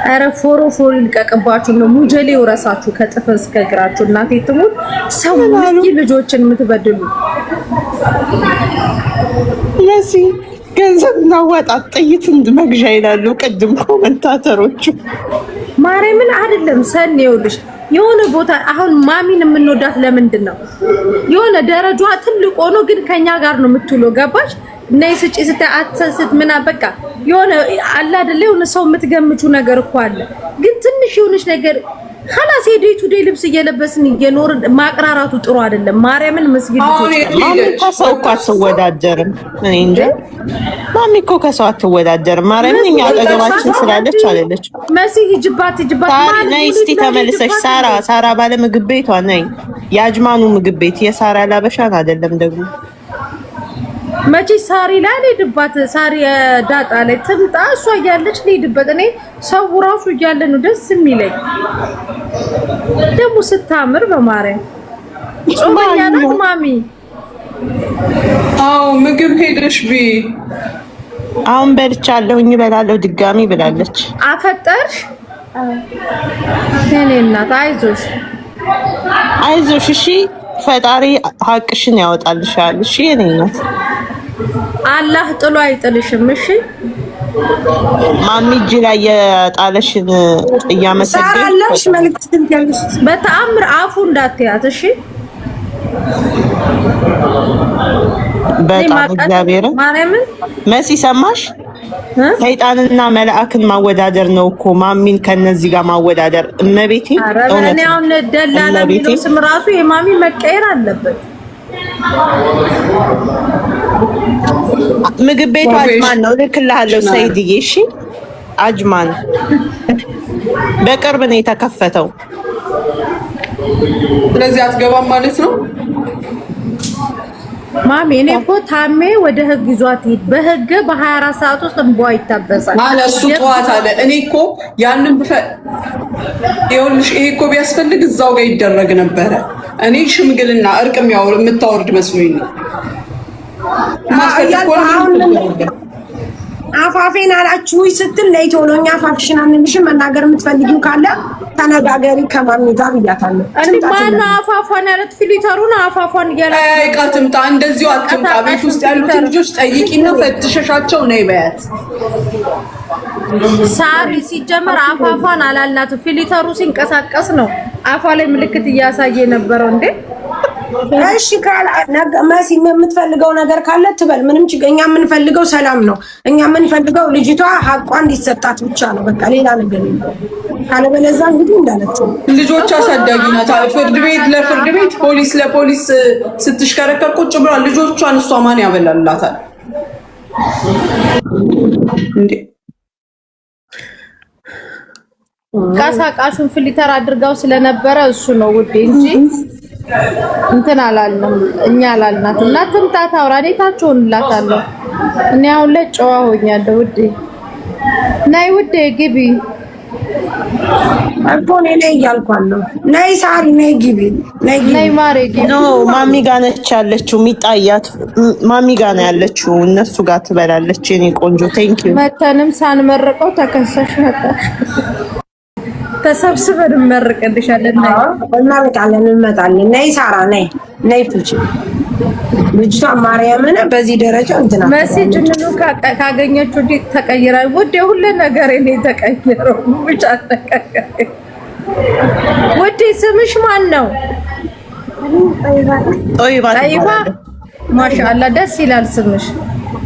S7: አረ ፎሮ ይልቀቅባችሁ ነው ሙጀሌው ራሳችሁ ከጥፍር እስከ እግራችሁ። እናቴ ትሙት ሰው ልጅ ልጆችን የምትበድሉ
S4: ለሲ ገንዘብ እናዋጣት ጥይት መግዣ ይላሉ ቅድም ኮመንታተሮቹ።
S7: ማርያምን አይደለም ሰን ይኸውልሽ የሆነ ቦታ አሁን ማሚን የምንወዳት ለምንድን ነው? የሆነ ደረጃዋ ትልቅ ሆኖ ግን ከኛ ጋር ነው የምትውለው። ገባሽ? ነይ ስጪ ስታይ አትሰስት ምና በቃ የሆነ አለ አይደለ የሆነ ሰው የምትገምቹ ነገር እኮ አለ። ግን ትንሽ የሆነች ነገር خلاص ሄዴ ቱዴ ልብስ እየለበስን እየኖርን ማቅራራቱ ጥሩ አይደለም። ማርያምን መስጊድ
S4: ማሚ ከሰው እኮ አትወዳደርም። እኔ እንጃ ማሚ እኮ ከሰው አትወዳደርም። ማርያምን እኛ አጠገባችን ስላለች አለለች
S7: መስጊድ ሂጅባት
S4: ሳሪ ነይ እስቲ ተመልሰሽ ሳራ ባለ ምግብ ቤቷ ነይ። የአጅማኑ ምግብ ቤት የሳራ ላበሻን አይደለም ደግሞ
S7: መቼ ሳሪ ላይ ልሄድባት ሳሪ ዳጣ ላይ ትምጣ እሷ እያለች ልሄድበት። እኔ ሰው ራሱ እያለ ነው ደስ የሚለኝ። ደግሞ ስታምር በማርያም ጾመኛ ናት ማሚ።
S1: አዎ ምግብ ሄደሽ ቢ
S4: አሁን በልቻለሁኝ እበላለሁ ድጋሚ ብላለች።
S7: አፈጠርሽ የኔ እናት አይዞሽ
S4: አይዞሽ እሺ ፈጣሪ ሀቅሽን ያወጣልሻል። እሺ የኔ እናት
S7: አላህ ጥሎ አይጥልሽም። እሺ
S4: ማሚ እጅ ላይ የጣለሽን እያመሰገንሽ
S2: መልዕክት ትንገርሽ
S7: በተአምር አፉ እንዳትያት እሺ።
S4: በጣም እግዚአብሔር
S7: ማርያምን
S4: መሲ ሰማሽ? ሰይጣንና መልአክን ማወዳደር ነው እኮ ማሚን ከነዚህ ጋር ማወዳደር። እመቤቴ
S7: እኔ አሁን ደላላ የሚለው ስም ራሱ የማሚ መቀየር አለበት።
S4: ምግብ ቤቱ አጅማን ነው ልክልሃለሁ ሰይድዬ። እሺ አጅማን በቅርብ ነው የተከፈተው።
S1: ስለዚህ አትገባም ማለት ነው
S7: ማሚ። እኔ እኮ ታሜ ወደ ህግ ይዟት ሂድ። በህግ በ24 ሰዓት ውስጥ እንቧ ይታበሳል
S1: አለ እሱ ጠዋት አለ። እኔ እኮ ያንን ይኸውልሽ ይሄ እኮ ቢያስፈልግ እዛው ጋር ይደረግ ነበረ። እኔ ሽምግልና እርቅ የምታወርድ መስሎኝ ነው።
S2: አፋፌን አላችሁ ስትል ነይ ቶሎ እኛ አፋፍሽን አንልሽም። መናገር የምትፈልጊው ካለ ተነጋገሪ ከማሚ ጋር ብያታለሁ።
S7: እንዴ ማን አፋፏን ያለት ፊሊተሩን አፋፏን እያለ
S1: አይቃትምጣ እንደዚሁ አትምጣ። ቤት ውስጥ ያሉትን ልጆች ጠይቂና ፈትሸሻቸው ነይ በያት።
S7: ሳሪ ሲጀመር አፋፏን አላላት። ፊሊተሩ ሲንቀሳቀስ ነው አፋ ላይ ምልክት እያሳየ ነበረው እንዴ።
S2: እሺ ካላ መሲ የምትፈልገው ነገር ካለ ትበል። ምንም ችግር እኛ የምንፈልገው ሰላም ነው። እኛ የምንፈልገው ልጅቷ ሀቋ እንዲሰጣት ብቻ ነው። በቃ ሌላ ነገር የለም። ካለበለዚያ እንግዲህ እንዳለችው
S1: ልጆች አሳዳጊ ናት። ፍርድ ቤት ለፍርድ ቤት፣ ፖሊስ ለፖሊስ ስትሽከረከር ቁጭ ብሏል። ልጆቿን እሷ ማን ያበላላታል እንዴ?
S7: ቀሳቃሹን ፊሊተር አድርጋው ስለነበረ እሱ ነው ውዴ እንጂ እንትን አላልንም እኛ አላልናት። እና ትምጣ ታውራ እኔ ታችሁንላታለሁ። እኔ አሁን ላይ ጨዋ ሆኛለሁ ውዴ። ነይ ውዴ ግቢ
S2: እኮ እኔ ነይ እያልኳለሁ። ነይ ሳሪ ነይ ግቢ ነይ
S7: ማሬ ግቢ።
S4: ኖ ማሚ ጋር ነች ያለችው። ሚጣያት ማሚ ጋር ነው ያለችው። እነሱ ጋር ትበላለች። እኔ ቆንጆ ቴንክ ዩ።
S7: መተንም ሳንመርቀው ተከሰሽ መጣ። ተሰብስበን እንመርቅልሻለን።
S2: እናመጣለን እንመጣለን። ነይ ሳራ ነይ ፍቺ ልጅቷ ማርያምን በዚህ ደረጃ እንትና
S7: መሴጅ ምኑ ካገኘችው እንዴት ተቀይራ ወደ ሁሉ ነገር እኔ ተቀየረው ብቻ ተቀየረ። ወደ ስምሽ ማን ነው? ጠይባ ማሻአላ ደስ ይላል ስምሽ።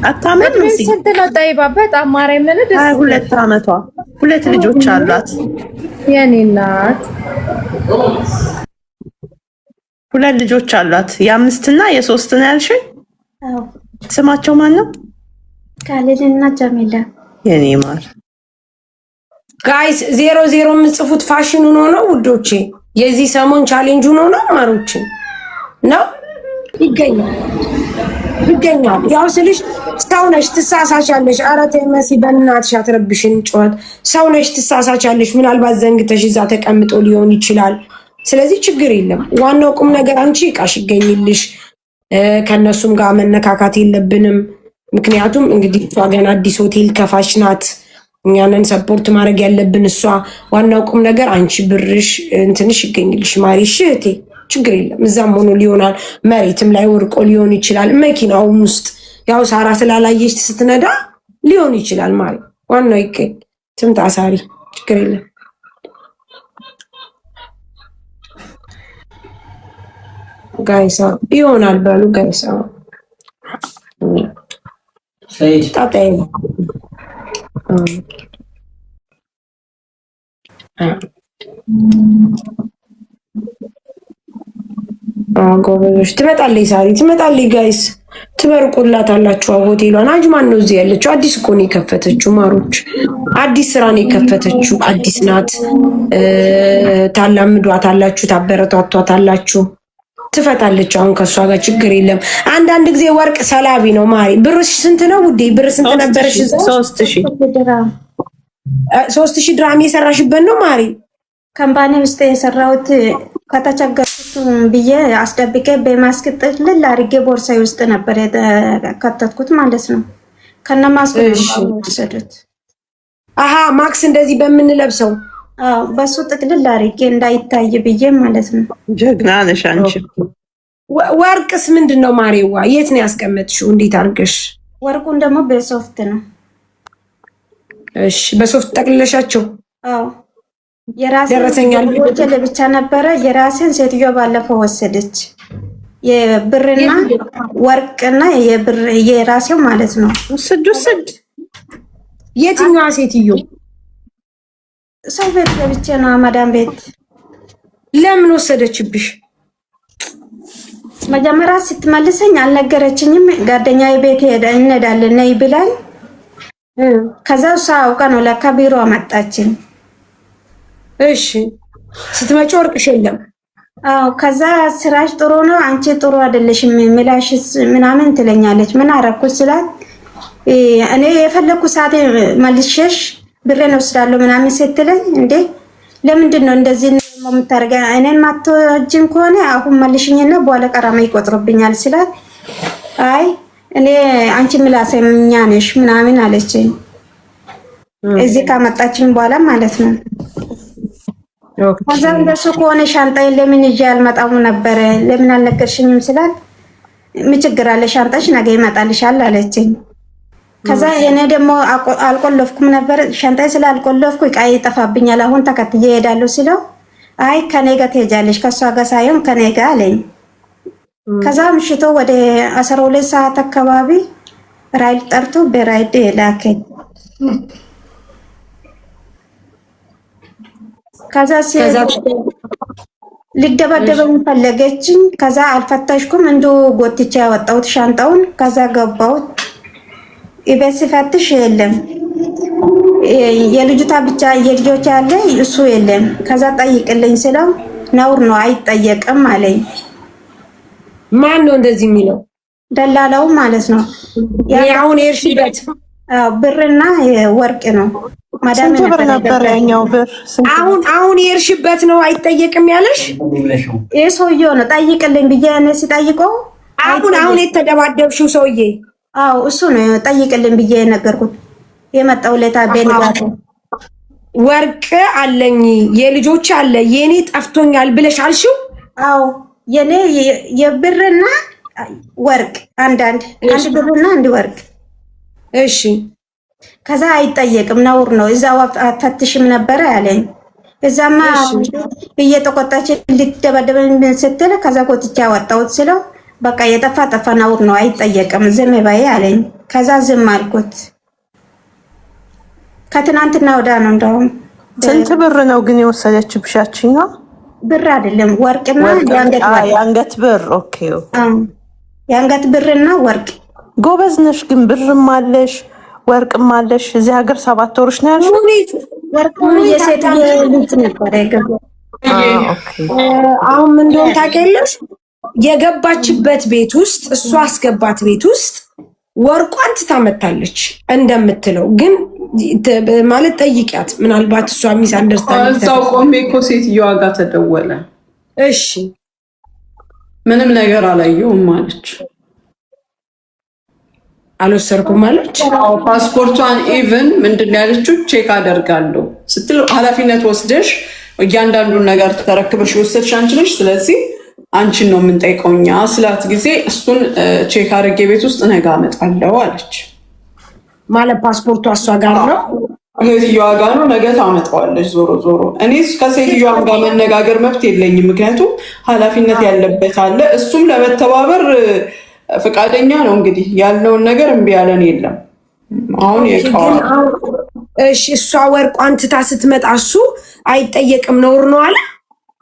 S4: አታመን
S7: ስንት ነው ጠይባ? በጣም ማርያምን ደስ
S4: 22 ዓመቷ 2 ልጆች አሏት።
S7: የኔ እናት
S4: 2 ልጆች አሏት። የ5 እና የ3 ነው ያልሽኝ?
S3: አዎ
S4: ስማቸው ማን ነው?
S3: ካሊድና ጀሚላ።
S4: የኔ ማር
S2: ጋይስ 00 የምጽፉት ፋሽን ሆኖ ነው ውዶቼ። የዚህ ሰሞን ቻሌንጅ ሆኖ ነው ማሮች ነው ይገኛል። ያው ስልሽ ሰው ነሽ ትሳሳቻለሽ። ኧረ ተይ መሲ በእናትሽ አትረብሽን። ጨዋት ሰው ነሽ ትሳሳቻለሽ። ምናልባት ዘንግተሽ እዛ ተቀምጦ ሊሆን ይችላል። ስለዚህ ችግር የለም። ዋናው ቁም ነገር አንቺ እቃሽ ይገኝልሽ። ከነሱም ጋር መነካካት የለብንም። ምክንያቱም እንግዲህ እሷ ገና አዲስ ሆቴል ከፋች ናት። እኛንን ሰፖርት ማድረግ ያለብን እሷ። ዋናው ቁም ነገር አንቺ ብርሽ እንትንሽ ይገኝልሽ ማሪሽ እህቴ። ችግር የለም። እዛም ሆኖ ሊሆናል፣ መሬትም ላይ ወርቆ ሊሆን ይችላል፣ መኪናውም ውስጥ ያው ሳራ ስላላየች ስትነዳ ሊሆን ይችላል ማለት ዋናው ይገኝ ትምጣ ሳሪ ችግር የለም። ጋይሳ ይሆናል በሉ ጋይሳ ታጣይ ጎበዞች ትመጣለች ሳሪ ትመጣለች ጋይስ ትመርቁላት አላችሁ ሆቴሏን አጅማን ነው እዚህ ያለችው አዲስ እኮ ነው የከፈተችው ማሮች አዲስ ስራ ነው የከፈተችው አዲስ ናት ታላምዷት አላችሁ ታበረታቷት አላችሁ ትፈታለች አሁን ከሷ ጋር ችግር የለም አንዳንድ ጊዜ ወርቅ ሰላቢ ነው ማሪ ብርሽ ስንት ነው ውዴ ብር ስንት ነበርሽ 3000 ድራም የሰራሽበት ነው ማሪ
S3: ካምፓኒ ውስጥ የሰራሁት ከተቸገርኩት ብዬ አስደብቄ በማስክ ጥቅልል አድርጌ ቦርሳዬ ውስጥ ነበር የተከተትኩት ማለት ነው። ከነማስኩ ወሰዱት።
S2: አሃ ማክስ እንደዚህ በምንለብሰው
S3: በሱ ጥቅልል አድርጌ እንዳይታይ ብዬ ማለት ነው።
S4: ጀግና ነሽ አንቺ።
S2: ወርቅስ ምንድነው ማሪዋ? የት ነው ያስቀመጥሽው? እንዴት አድርገሽ?
S3: ወርቁን ደግሞ በሶፍት ነው።
S2: እሺ በሶፍት ጠቅልለሻቸው?
S3: አዎ የራሴን ለብቻ ነበረ። የራሴን ሴትዮ ባለፈው ወሰደች። የብርና ወርቅና የብር የራሴው ማለት ነው።
S2: ስድ የትኛዋ ሴትዮ?
S3: ሰው ቤት ገብቼ ነው ማዳም ቤት።
S2: ለምን ወሰደችብሽ?
S3: መጀመሪያ ስትመልሰኝ አልነገረችኝም። ጓደኛዬ ቤት እንሄዳለን ነይ ብላኝ ከዛ እሷ አውቃ ነው ለካ ቢሮ አመጣችኝ።
S2: እሺ ስትመጪ ወርቅሽ የለም።
S3: አዎ ከዛ ስራሽ ጥሩ ነው አንቺ ጥሩ አይደለሽም ምላሽስ ምናምን ትለኛለች። ምን አረኩት ስላት እኔ የፈለኩ ሰዓት መልሼሽ ብሬን ወስዳለሁ ምናምን ስትለኝ እንዴ ለምንድን ነው እንደዚህ የምታረጋ? እኔን ማትወጂኝ ከሆነ አሁን መልሽኝና በኋላ ቀራማ ይቆጥሩብኛል ስላት አይ እኔ አንቺ ምላሰኛ ነሽ ምናምን አለችኝ። እዚህ ካመጣችኝ በኋላ ማለት ነው። ከዛ እንደሱ ከሆነ ሻንጣዬን ለምን ይዤ አልመጣም ነበር ለምን አልነገርሽኝም ስላት ምን ችግር አለ ሻንጣሽ ነገ ይመጣልሻል አለችኝ። ከዛ እኔ ደግሞ አልቆለፍኩም ነበር ሻንጣዬ ስላልቆለፍኩ ዕቃዬ ይጠፋብኛል አሁን ተከትዬ እሄዳለሁ ሲለው አይ ከኔ ጋር ትሄጃለሽ ከሷ ጋር ሳይሆን ከኔ ጋር አለኝ። ከዛ ምሽቶ ወደ 12 ሰዓት አካባቢ ራይድ ጠርቶ በራይድ ላከኝ። ከዛ ልደበደበኝ ፈለገችኝ። ከዛ አልፈተሽኩም እንዶ ጎትቼ ያወጣሁት ሻንጣውን። ከዛ ገባሁት ኢቤስ ፈትሽ የለም የልጅቷ ብቻ የልጆች ያለ እሱ የለም። ከዛ ጠይቅልኝ ስለው ነውር ነው አይጠየቅም አለኝ።
S2: ማን ነው እንደዚህ የሚለው?
S3: ደላላው ማለት ነው።
S2: አሁን የእርሽበት
S3: ብርና ወርቅ ነው።
S4: ማዳም ነበር ያኛው ብር
S2: አሁን የእርሽበት ነው አይጠየቅም ያለሽ?
S3: ይሄ ሰውዬው ነው ጠይቅልኝ ብዬ እኔ ሲጠይቀው
S2: አሁን የተደባደብሽው ሰውዬ
S3: አዎ እሱ ነው ጠይቅልኝ ብዬ ነገርኩት። የመጣው ለታ በንጋት
S2: ወርቅ አለኝ የልጆች አለ የኔ ጠፍቶኛል ብለሽ አልሽው?
S3: አዎ የኔ የብርና ወርቅ አንድ ብርና አንድ ወርቅ።
S2: እሺ
S3: ከዛ አይጠየቅም ነውር ነው እዛው አፈትሽም ነበር ያለኝ። እዛማ እየተቆጣች ልትደበደበኝ ስትል ከዛ ቆጥቻ ያወጣሁት ስለው በቃ የጠፋ ነውር ነው አይጠየቅም ዝም በይ አለኝ። ከዛ ዝም አልኩት። ከትናንትና ወዳ ነው እንደውም።
S4: ስንት ብር ነው ግን የወሰደችብሽ? ያቺኛው
S3: ብር አይደለም ወርቅና
S4: የአንገት ብር። ኦኬ
S3: የአንገት ብርና ወርቅ።
S4: ጎበዝ ነሽ ግን ብርም አለሽ ወርቅም አለሽ። እዚህ ሀገር 7 ወርሽ ነው ያልሽው?
S3: ወርቁ የሴትዬ ልጅ ነበር የገባው።
S2: አሁን ምን እንደሆነ ታውቂያለሽ? የገባችበት ቤት ውስጥ እሷ አስገባት ቤት ውስጥ ወርቋን ትታመጣለች እንደምትለው ግን ማለት ጠይቂያት። ምናልባት እሷ ሚስ አንደርስታንድ
S1: እዛው ቆሜ እኮ ሴትዮዋ ጋር ተደወለ።
S2: እሺ
S1: ምንም ነገር አላየሁም አለች።
S2: አልወሰርኩም አለች።
S1: ፓስፖርቷን ኢቭን ምንድን ያለችው ቼክ አደርጋለሁ ስትል ኃላፊነት ወስደሽ እያንዳንዱን ነገር ተረክበሽ ወሰድሽ አንቺ ነሽ። ስለዚህ አንቺን ነው የምንጠይቀው እኛ ስላት ጊዜ እሱን ቼክ አድርጌ ቤት ውስጥ ነገ አመጣለሁ አለች።
S2: ማለት ፓስፖርቷ እሷ ጋር ነው
S1: እህትየዋ ጋር ነው፣ ነገ ታመጣዋለች። ዞሮ ዞሮ እኔ ከሴትዮዋ ጋር መነጋገር መብት የለኝም፣ ምክንያቱም ኃላፊነት ያለበት አለ። እሱም ለመተባበር ፈቃደኛ ነው። እንግዲህ ያለውን ነገር እምቢ ያለን የለም። አሁን
S2: እሺ እሷ ወርቋን ትታ ስትመጣ እሱ አይጠየቅም ነውር ነው አለ።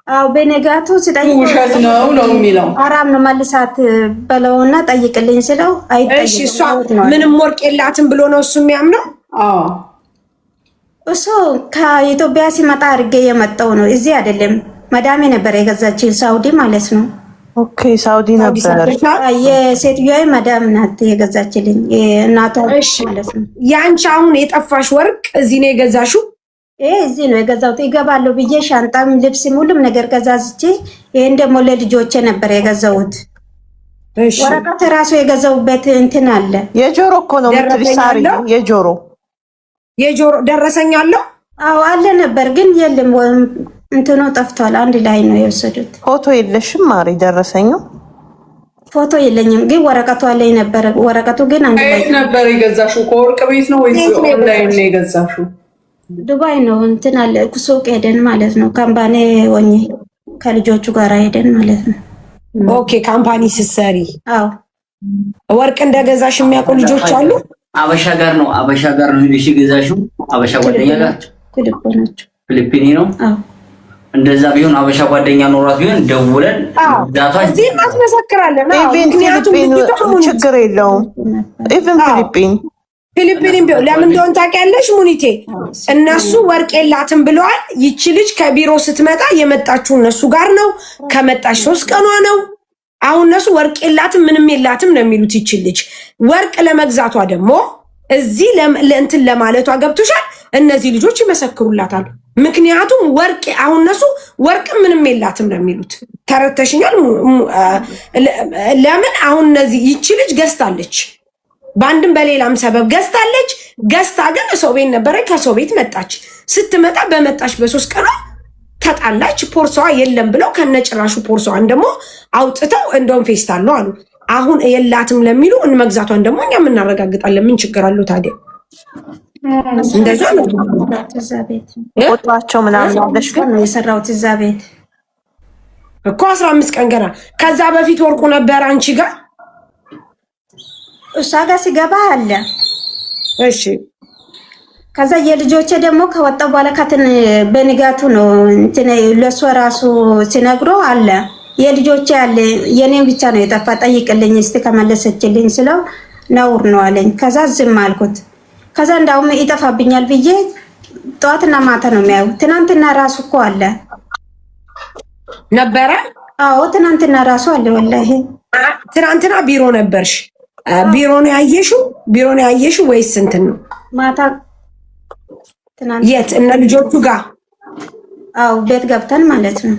S3: አዎ በነጋቱ ሲጠይቅ
S1: ውሸት ነው ነው የሚለው።
S3: አራም ነው መልሳት በለውና ጠይቅልኝ ስለው አይጠይቅም።
S2: እሺ እሷ ምንም ወርቅ የላትም ብሎ ነው እሱ የሚያምነው።
S1: አዎ
S3: እሱ ከኢትዮጵያ ሲመጣ አድርጌ የመጣው ነው፣ እዚህ አይደለም። መዳሜ ነበር የገዛችኝ፣ ሳውዲ ማለት ነው።
S4: ኦኬ ሳውዲ ነበር።
S3: የሴትዮዋ መዳም ናት የገዛችልኝ፣ እናቷ ማለት ነው።
S2: ያንቺ አሁን የጠፋሽ ወርቅ እዚህ ነው የገዛሽው?
S3: እዚህ ነው የገዛሁት። ይገባለሁ ብዬ ሻንጣም ልብስም ሁሉም ነገር ገዛዝቼ፣ ይሄን ደግሞ ለልጆቼ ነበር የገዛሁት። ወረቀት ራሱ የገዛሁበት እንትን አለ።
S4: የጆሮ እኮ ነው ምትልሳሪ፣ የጆሮ
S2: ደረሰኝ አለው።
S3: አዎ አለ ነበር፣ ግን የለም እንትኑ ጠፍቷል። አንድ ላይ ነው የወሰዱት።
S4: ፎቶ የለሽም ማሪ? ደረሰኙ
S3: ፎቶ የለኝም፣ ግን ወረቀቱ አለኝ ነበር። ወረቀቱ ግን አንድ ላይ
S1: ነበር የገዛሽው። ከወርቅ ቤት ነው ወይስ ኦንላይን ነው የገዛሽው?
S3: ዱባይ ነው እንትን አለ ሱቅ ሄደን ማለት ነው። ካምፓኒ ሆኜ ከልጆቹ ጋር ሄደን ማለት ነው።
S2: ኦኬ ካምፓኒ ስትሰሪ?
S3: አዎ።
S2: ወርቅ እንደገዛሽ የሚያውቁ ልጆች አሉ?
S8: አበሻ ጋር ነው ሄደሽ ገዛሽው? አበሻ ጓደኛ ጋር ፊሊፒኒ ነው?
S3: አዎ።
S8: እንደዛ ቢሆን አበሻ ጓደኛ ኖሯት ቢሆን ደውለን ዳቷን
S2: እዚህ እናስመሰክራለን።
S4: ችግር የለውም። ኢቭን
S2: ፊሊፒን ቢሆን ለምን እንደሆነ ታውቂያለሽ ሙኒቴ? እነሱ ወርቅ የላትም ብለዋል። ይቺ ልጅ ከቢሮ ስትመጣ የመጣችው እነሱ ጋር ነው። ከመጣች 3 ቀኗ ነው። አሁን እነሱ ወርቅ የላትም ምንም የላትም ነው የሚሉት። ይቺ ልጅ ወርቅ ለመግዛቷ ደግሞ እዚህ ለእንትን ለማለቷ ገብቶሻል። እነዚህ ልጆች ይመሰክሩላታል። ምክንያቱም ወርቅ አሁን እነሱ ወርቅ ምንም የላትም ነው የሚሉት። ተረተሽኛል? ለምን አሁን እነዚህ ይቺ ልጅ ገዝታለች፣ በአንድም በሌላም ሰበብ ገዝታለች። ገዝታ ግን ሰው ቤት ነበረች፣ ከሰው ቤት መጣች። ስትመጣ በመጣች በ3 ቀኗ ተጣላች። ፖርሳዋ የለም ብለው ከነጭራሹ ፖርሳዋን ደግሞ አውጥተው እንደውም ፌስታል ነው አሉ። አሁን የላትም ለሚሉ መግዛቷን ደግሞ እኛ የምናረጋግጣለን። ምን ችግር አለው ታዲያ? እንደዛ ነው
S4: ቁጥራቸው ምናምን አለሽ ግን
S3: የሰራሁት እዛ ቤት
S2: እኮ 15 ቀን ገና። ከዛ በፊት ወርቁ ነበር አንቺ ጋር?
S3: እሷ ጋር ሲገባ አለ።
S2: እሺ
S3: ከዛ የልጆቼ ደግሞ ከወጣ በኋላ ካትን በንጋቱ ነው እንትን ለሷ ራሱ ሲነግሮ አለ የልጆቼ አለ የኔን ብቻ ነው የጠፋ፣ ጠይቅልኝ እስቲ ከመለሰችልኝ ስለው ነውር ነው አለኝ። ከዛ ዝም አልኩት። ከዛ እንዳውም ይጠፋብኛል ብዬ ጠዋትና ማታ ነው የሚያዩ። ትናንትና ራሱ እኮ አለ
S2: ነበረ።
S3: አዎ ትናንትና ራሱ አለ። ወላሂ
S2: ትናንትና ቢሮ ነበርሽ? ቢሮ ነው ያየሽው ወይስ እንትን ነው?
S3: ማታ ትናንት።
S2: የት? እነ ልጆቹ ጋር?
S3: አዎ ቤት ገብተን ማለት ነው።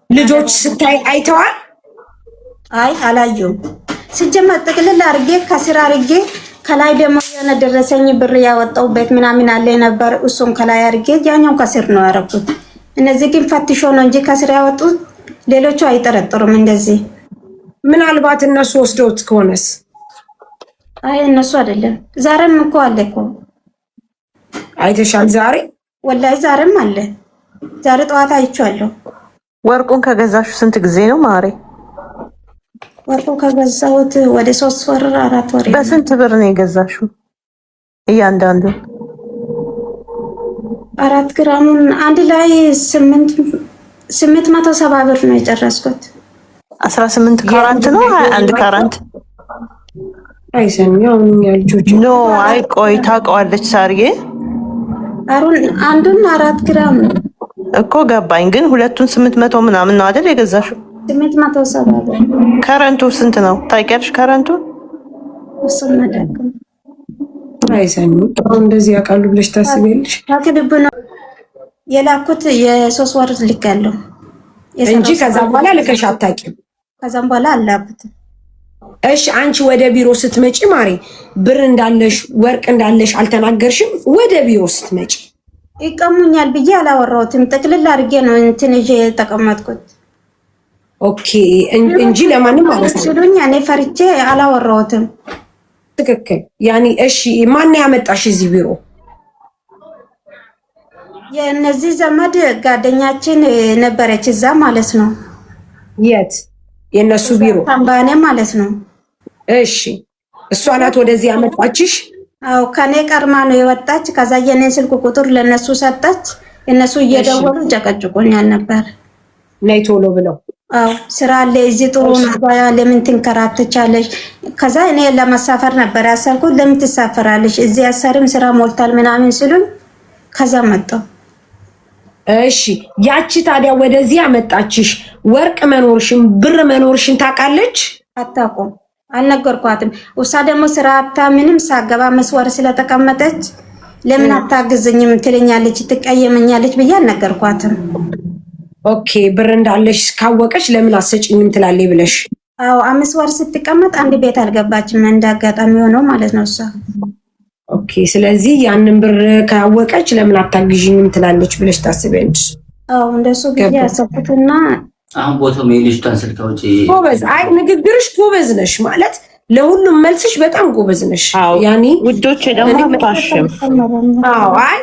S2: ልጆች ስታይ አይተዋል?
S3: አይ አላየሁም። ሲጀመር ጥቅልል አድርጌ ከስራ አድርጌ ከላይ ደግሞ የሆነ ደረሰኝ ብር ያወጣሁበት ምናምን አለ ነበር። እሱም ከላይ አድርጌ ያኛው ከስር ነው ያደረኩት። እነዚህ ግን ፈትሾ ነው እንጂ ከስር ያወጡት። ሌሎቹ አይጠረጥሩም እንደዚህ።
S2: ምናልባት እነሱ ወስደውት ከሆነስ?
S3: አይ እነሱ አይደለም። ዛሬም እኮ አለ እኮ።
S2: አይተሻል? ዛሬ
S3: ወላሂ ዛሬም አለ። ዛሬ ጠዋት አይቼዋለሁ።
S4: ወርቁን ከገዛሹ ስንት ጊዜ ነው ማሬ?
S3: ወርቁን ከገዛሁት ወደ 3 ወር 4 ወር።
S4: በስንት ብር ነው የገዛሽው? እያንዳንዱ
S3: 4 ግራሙን አንድ ላይ 870 ብር ነው የጨረስኩት።
S4: 18 ካራንት ነው 21 ካራንት?
S2: አይሰኛው ልጆች
S4: ኖ አይ ቆይ ታውቀዋለች ሳርዬ።
S3: አሩን አንዱን 4 ግራም ነው
S4: እኮ ገባኝ። ግን ሁለቱን 800 ምናምን ነው አይደል የገዛሽው?
S3: 870 ብር።
S4: ከረንቱ ስንት ነው ታውቂያለሽ? ከረንቱ
S3: እሱን መደከም
S2: አይሰኙ እንደዚህ ያውቃሉ ብለሽ ታስቢያለሽ?
S3: ታክልብ ነው የላኩት። የ3 ወር ልካለሁ
S2: እንጂ ከዛ በኋላ ልከሽ አታውቂም?
S3: ከዛም በኋላ አላኩት።
S2: እሺ አንቺ ወደ ቢሮ ስትመጪ ማሪ ብር እንዳለሽ ወርቅ እንዳለሽ አልተናገርሽም? ወደ ቢሮ ስትመጪ
S3: ይቀሙኛል ብዬ አላወራሁትም። ጥቅልል አድርጌ ነው እንትን ይዤ የተቀመጥኩት።
S2: ኦኬ እንጂ ለማንም ማለት ነው
S3: ሲሉኝ እኔ ፈርቼ አላወራሁትም።
S2: ትክክል። ያኒ እሺ ማን ያመጣሽ እዚህ ቢሮ?
S3: የእነዚህ ዘመድ ጓደኛችን ነበረች እዛ ማለት ነው።
S2: የት? የነሱ ቢሮ
S3: ታምባኔ ማለት ነው።
S2: እሺ እሷ ናት ወደዚህ ያመጣችሽ?
S3: አዎ ከኔ ቀርማ ነው የወጣች። ከዛ የኔን ስልክ ቁጥር ለነሱ ሰጠች። እነሱ እየደወሉ ጨቀጭቆኛል ነበር
S2: ነይ ቶሎ ብለው።
S3: አዎ ስራ አለ እዚህ ጥሩ ነው ለምን ትንከራተቻለሽ? ከዛ እኔ ለመሳፈር ነበር ያሰብኩት። ለምን ትሳፈራለሽ? እዚህ አሰርም ስራ ሞልቷል ምናምን ሲሉኝ ከዛ መጣሁ።
S2: እሺ ያቺ ታዲያ ወደዚህ ያመጣችሽ ወርቅ መኖርሽን ብር መኖርሽን ታውቃለች?
S3: አታውቁም። አልነገርኳትም። እሷ ደግሞ ስራ አታ ምንም ሳገባ መስወር ስለተቀመጠች ለምን አታግዘኝም ትለኛለች፣ ትቀየመኛለች ብዬ አልነገርኳትም።
S2: ኦኬ ብር እንዳለሽ ካወቀች ለምን አሰጭኝም ትላለች ብለሽ?
S3: አዎ 5 ወር ስትቀመጥ አንድ ቤት አልገባችም። እንዳጋጣሚ ሆኖ ማለት ነው እሷ።
S2: ኦኬ ስለዚህ ያንን ብር ካወቀች ለምን አታግዥኝም ትላለች ብለሽ ታስቢያለሽ?
S3: አዎ እንደሱ ብዬ አሰብኩትና
S8: አሁን ቦታው የልጅቷን ስልክ አውጪ።
S2: ጎበዝ። አይ ንግግርሽ ጎበዝ ነሽ ማለት ለሁሉም መልስሽ በጣም ጎበዝ ነሽ። ያኒ
S4: ውዶች ደግሞ አታሽም።
S2: አዎ አይ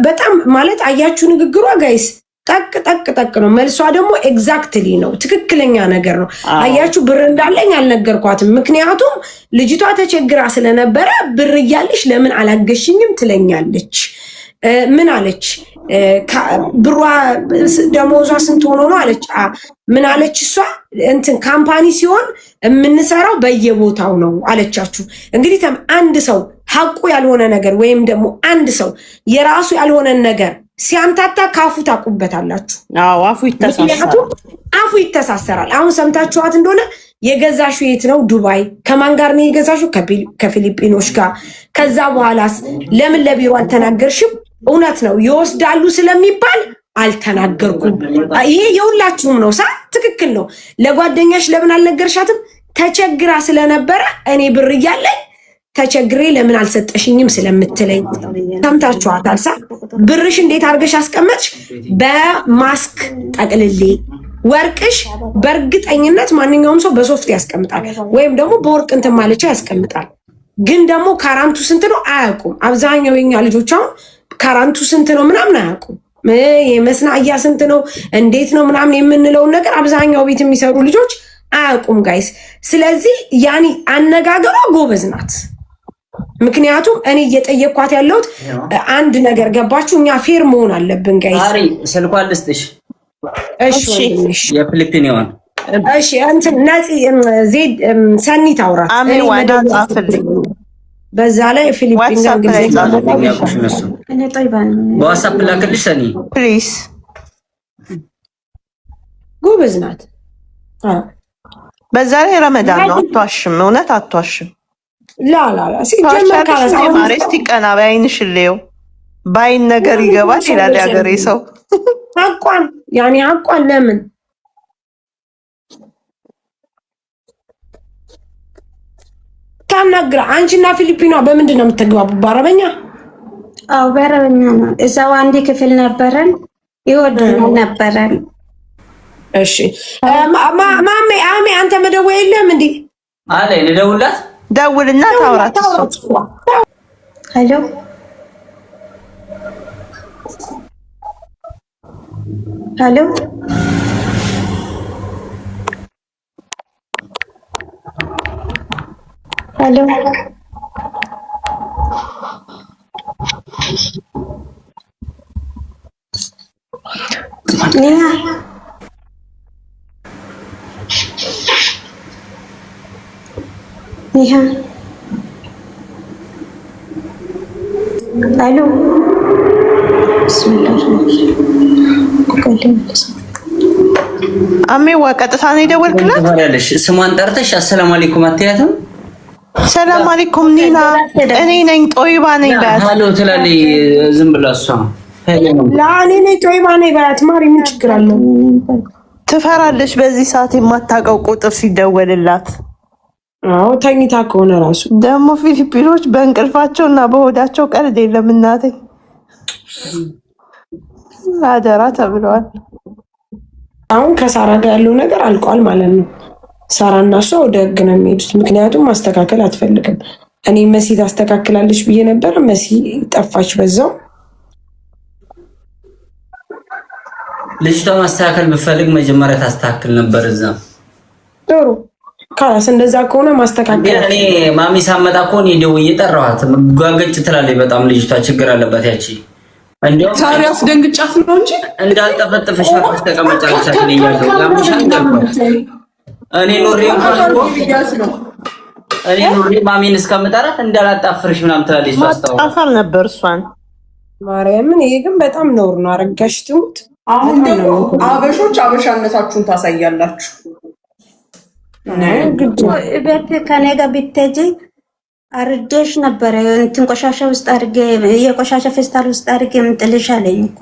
S2: በጣም ማለት አያችሁ ንግግሯ ጋይስ ጠቅ ነው። መልሷ ደግሞ ኤግዛክትሊ ነው፣ ትክክለኛ ነገር ነው። አያችሁ ብር እንዳለኝ አልነገርኳትም። ምክንያቱም ልጅቷ ተቸግራ ስለነበረ ብር እያለሽ ለምን አላገሽኝም ትለኛለች። ምን አለች? ብሯ ደሞዟ ስንት ሆኖ ነው አለች። ምን አለች እሷ? እንትን ካምፓኒ ሲሆን የምንሰራው በየቦታው ነው አለቻችሁ። እንግዲህ አንድ ሰው ሐቁ ያልሆነ ነገር ወይም ደግሞ አንድ ሰው የራሱ ያልሆነን ነገር ሲያምታታ ካፉ ታቁበታላችሁ።
S4: አዎ አፉ ይተሳሰራል። አሁን ሰምታችኋት እንደሆነ የገዛሹ የት ነው? ዱባይ። ከማን ጋር ነው የገዛሹ? ከፊሊፒኖች ጋር። ከዛ በኋላስ ለምን ለቢሮ አልተናገርሽም? እውነት ነው ይወስዳሉ ስለሚባል አልተናገርኩም። ይሄ የሁላችሁም ነው። ትክክል ነው። ለጓደኛሽ ለምን አልነገርሻትም? ተቸግራ ስለነበረ እኔ ብር እያለኝ ተቸግሬ ለምን አልሰጠሽኝም ስለምትለኝ ሰምታችኋታል። ብርሽ እንዴት አድርገሽ አስቀመጥሽ? በማስክ ጠቅልሌ። ወርቅሽ በእርግጠኝነት ማንኛውም ሰው በሶፍት ያስቀምጣል ወይም ደግሞ በወርቅ እንትን ማለቻ ያስቀምጣል። ግን ደግሞ ካራንቱ ስንት ነው አያውቁም። አብዛኛው የኛ ልጆች አሁን ካራንቱ ስንት ነው ምናምን አያውቁም። የመስናያ ስንት ነው እንዴት ነው ምናምን የምንለውን ነገር አብዛኛው ቤት የሚሰሩ ልጆች አያውቁም ጋይስ። ስለዚህ ያኒ አነጋገሯ ጎበዝ ናት። ምክንያቱም እኔ እየጠየኳት ያለሁት አንድ ነገር ገባችሁ? እኛ ፌር መሆን አለብን ጋይስ።
S8: አሪ ስልኳን ልስጥሽ።
S2: እሺ
S8: የፊሊፒኒዋን
S2: እሺ እንትን ናዚ ዜድ ሰኒ ታውራት
S4: አሜ ዋና ጻፍልኝ።
S2: በዛ ላይ ፊሊፒን ጋር
S3: እኔ ጠይባን
S8: በዋትስአፕ ላክልሽ ሰኒ
S4: ፕሊዝ።
S2: ጎበዝ ናት።
S4: በዛ ላይ ረመዳን ነው። አትዋሽም፣ እውነት አትዋሽም።
S2: ላላላ ሲጀመር
S4: ማሬስቲ ቀና በአይንሽ ልየው ባይን ነገር ይገባል ይላል ያገሬ ሰው።
S2: አቋን ያኔ አቋን ለምን ታናግራ? አንቺና ፊሊፒኗ በምንድን ነው የምትግባቡ? በአረበኛ?
S3: አዎ በአረበኛ ነው። እዛው አንድ ክፍል ነበረን፣ ይወዱን ነበረን።
S2: እሺ ማሜ አሜ አንተ መደወል የለም እንዴ?
S8: አለ ልደውላት።
S4: ደውልና ታውራት እሱ።
S3: ሄሎ ሄሎ ሄሎ ኒያ ኒያ አሎ
S4: አሜዋ ቀጥታ ነው የደወልክላት?
S8: ያለሽ ስሟን ጠርተሽ አሰላሙ አለይኩም አትያትም?
S4: ሰላም አለይኩም ኒና እኔ ነኝ ጦይባ ነኝ በያት።
S8: ሃሎ ትላለች ዝም ብላ እሷ።
S2: ለእኔ ነኝ ጦይባ ነኝ በያት። ማሪ ምን ችግር አለው?
S4: ትፈራለች በዚህ ሰዓት የማታውቀው ቁጥር ሲደወልላት።
S2: አዎ ተኝታ ከሆነ ራሱ
S4: ደግሞ ፊሊፒኖች በእንቅልፋቸው እና በሆዳቸው ቀልድ የለም እናቴ። አደራ ተብለዋል።
S2: አሁን ከሳራ ጋር ያለው ነገር አልቋል ማለት ነው። ሳራ እና እሷ ወደ ህግ ነው የሚሄዱት። ምክንያቱም ማስተካከል አትፈልግም። እኔ መሲ ታስተካክላለች ብዬ ነበር። መሲ ጠፋች በዛው።
S8: ልጅቷ ማስተካከል ብፈልግ መጀመሪያ ታስተካክል ነበር እዛ።
S2: ጥሩ ካላስ እንደዛ ከሆነ ማስተካከል
S8: እኔ ማሚ ሳመጣ እኮ እኔ ደውዬ ጠራኋት። ጓገጭ ትላለች በጣም ልጅቷ ችግር አለባት ያቺ። እንደው
S1: ሳሪ አስደንግጫት ነው እንጂ
S8: እንዳልጠፈጥፍሽ አፍሽ ተቀመጫለች አትለኛለሁ። ያምሻል ነበር እኔ ኑሪ ማሚን እስከምጠራት እንዳላጣፍርሽ ምናምን ትላለች።
S5: ማጣፈር ነበር እሷን
S2: ማርያምን። ይሄ ግን በጣም ነውር ነው። አረጋሽ ትሙት።
S1: አሁን ደግሞ አበሾች አበሻነታችሁን ታሳያላችሁ።
S3: ቤት ከኔ ጋር ብትሄጂ አርዴሽ ነበረ እንትን ቆሻሻ ውስጥ አድርጌ የቆሻሻ ፌስታል ውስጥ አድርጌ የምጥልሽ አለኝ እኮ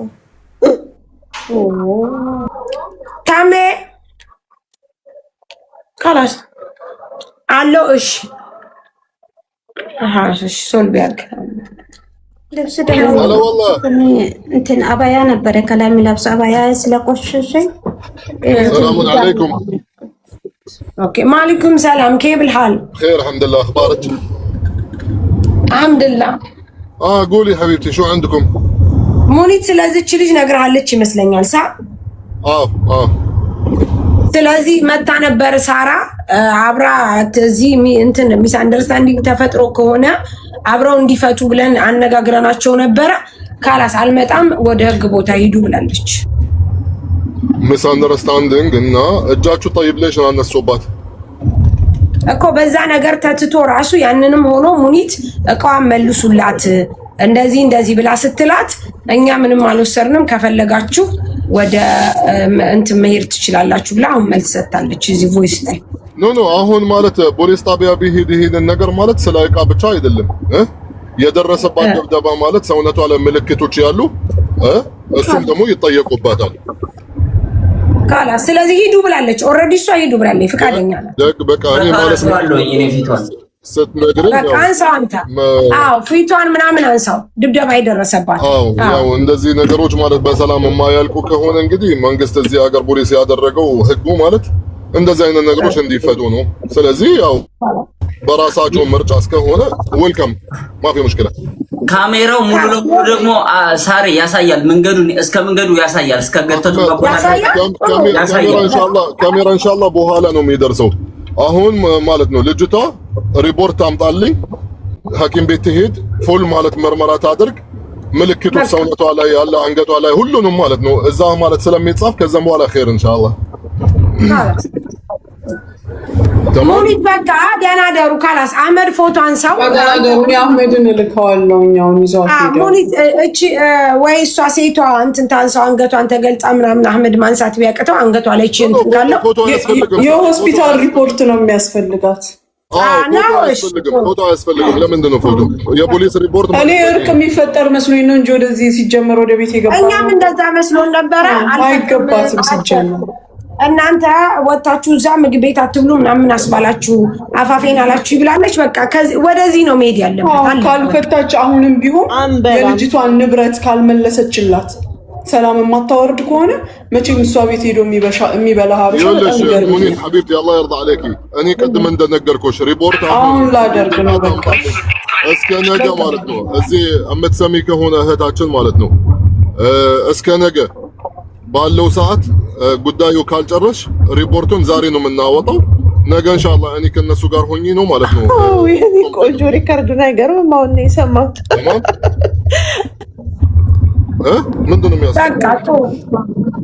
S2: ታሜ ካላስ አለው። እሺ እሺ ሶል ቢያርግ
S3: ልብስ ደግሞ እንትን አባያ ነበረ ከላይ የሚለብስ አባያ ስለቆሸሸኝ።
S9: السلام عليكم.
S2: اوكي مالكم سلام، كيف الحال؟
S9: خير الحمد لله، اخبارك؟
S2: الحمد لله.
S9: قولي حبيبتي شو عندكم؟
S2: ሙኒት ስለዚህች ልጅ ነግራለች ይመስለኛል። ስለዚህ መታ ነበር ሳራ አብራ እዚህ እንትን ሚስ አንደርስታንዲንግ ተፈጥሮ ከሆነ አብረው እንዲፈቱ ብለን አነጋግረናቸው ነበረ። ካላስ አልመጣም ወደ ህግ ቦታ ሂዱ ብላለች።
S9: ሚስ አንደርስታንዲንግ እና እጃችሁ ጠይብ ለሽ አነሱባት
S2: እኮ በዛ ነገር ተትቶ ራሱ ያንንም ሆኖ ሙኒት እቃዋን መልሱላት እንደዚህ ብላ ስትላት እኛ ምንም አልወሰርንም ከፈለጋችሁ ወደ እንትን መሄድ ትችላላችሁ ብላ አሁን መልስ ሰጥታለች። እዚህ ቮይስ ላይ
S9: ኖ አሁን ማለት ፖሊስ ጣቢያ ቢሄድ ይሄን ነገር ማለት ስለ እቃ ብቻ አይደለም የደረሰባት ደብደባ ማለት ሰውነቷ ላይ ምልክቶች ያሉ እሱም ደግሞ ይጠየቁባታል።
S2: ካላ ስለዚህ ሂዱ ብላለች። ኦልሬዲ እሷ ሂዱ ብላለች። ፍቃደኛ ናት።
S9: በቃ እኔ ማለት ነው
S8: እኔ ፊቷን
S9: ስትነግረኝ
S2: በቃ አንሳው አንተ ፊቷን ምናምን አንሳው ድብደባ ይደረሰባት።
S9: ያው እንደዚህ ነገሮች ማለት በሰላም የማያልቁ ከሆነ እንግዲህ መንግስት እዚህ ሀገር ፖሊስ ያደረገው ህጉ ማለት እንደዚህ አይነት ነገሮች እንዲፈቱ ነው። ስለዚህ ያው በራሳቸው ምርጫ እስከሆነ ዌልካም ማፊ ሙሽኪላ።
S8: ካሜራው ሙሉ ለሙሉ ደግሞ ሳሪ ያሳያል፣ መንገዱን እስከ መንገዱ ያሳያል፣ እስከ ገተቱ
S9: ካሜራ ኢንሻአላህ በኋላ ነው የሚደርሰው። አሁን ማለት ነው ልጅቷ ሪፖርት ታምጣልኝ፣ ሐኪም ቤት ትሄድ፣ ፉል ማለት ምርመራ ታድርግ፣ ምልክቶች ሰውነቷ ላይ ያለ አንገቷ ላይ ሁሉንም ማለት ነው እዛ ማለት ስለሚጻፍ ከዛም በኋላ ኸይር ኢንሻአላህ።
S2: ሙኒት በቃ ደህና ደሩ። ካላስ አህመድ ፎቶ አንሳው።
S1: ደህና ደሩ። አህመድን እልከዋለሁ እኛውን ይዘው ሄደው
S2: ሙኒት እቺ ወይ እሷ ሴቷ እንትን ታንሳው አንገቷን ተገልጻ ምናምን አህመድ ማንሳት ቢያቅተው አንገቷ ላይ እቺ እንትን ካለው
S1: የሆስፒታል ሪፖርት ነው የሚያስፈልጋት።
S9: ፎቶ አያስፈልግም። ለምንድን ነው ፎቶ? የፖሊስ ሪፖርት ማለት
S1: እኔ እርቅ የሚፈጠር መስሎኝ ነው እንጂ ወደዚህ ሲጀመር ወደ ቤት የገባ
S2: እኛም እንደዛ መስሎን ነበረ።
S1: አይገባትም ሲጀመር
S2: እናንተ ወጣችሁ እዛ ምግብ ቤት አትብሉ ምናምን አስባላችሁ አፋፌን አላችሁ ይብላለች። በቃ ወደዚህ ነው መሄድ ያለበት።
S1: ካልፈታች አሁንም ቢሆን የልጅቷን ንብረት ካልመለሰችላት ሰላም የማታወርድ ከሆነ መቼም እሷ ቤት ሄዶ የሚበላ ሀበሻ
S9: ይኸውልሽ ሙኒት ሐቢብቲ አላህ ይርዳ አለኪ። እኔ ቅድም እንደነገርኩሽ ሪፖርት
S1: አሁን ላደርግ ነው። በቃ
S9: እስከ ነገ ማለት ነው እዚህ የምትሰሚ ከሆነ እህታችን ማለት ነው እስከ ነገ ባለው ሰዓት ጉዳዩ ካልጨረሽ ሪፖርቱን ዛሬ ነው የምናወጣው። ነገ ኢንሻአላህ እኔ ከነሱ ጋር ሆኜ ነው ማለት ነው።
S5: ይሄ ቆንጆ ሪከርድ ነገር ማውን ነው የሰማሁት።
S9: ምንድን ነው የሚያስፈልገው?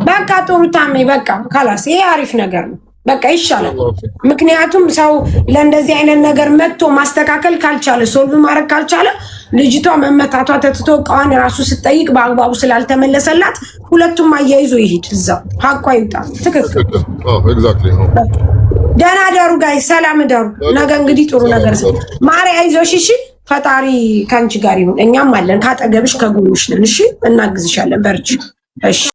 S2: በቃ ጥሩ ታሜ በቃ ካላስ ይሄ አሪፍ ነገር ነው። በቃ ይሻላል። ምክንያቱም ሰው ለእንደዚህ አይነት ነገር መጥቶ ማስተካከል ካልቻለ ሶልቭ ማድረግ ካልቻለ ልጅቷ መመታቷ ተትቶ እቃዋን ራሱ ስትጠይቅ በአግባቡ ስላልተመለሰላት ሁለቱም አያይዞ ይሄድ እዛው ሀቋ ይውጣ። ትክክል።
S9: ኤግዛክትሊ።
S2: ደህና ደሩ ጋይ፣ ሰላም ደሩ። ነገ እንግዲህ ጥሩ ነገር ማሪ አይዞሽ። እሺ ፈጣሪ ካንቺ ጋር ይሁን። እኛም አለን ካጠገብሽ ከጎንሽ ነን። እሺ እናግዝሻለን። በርቺ። እሺ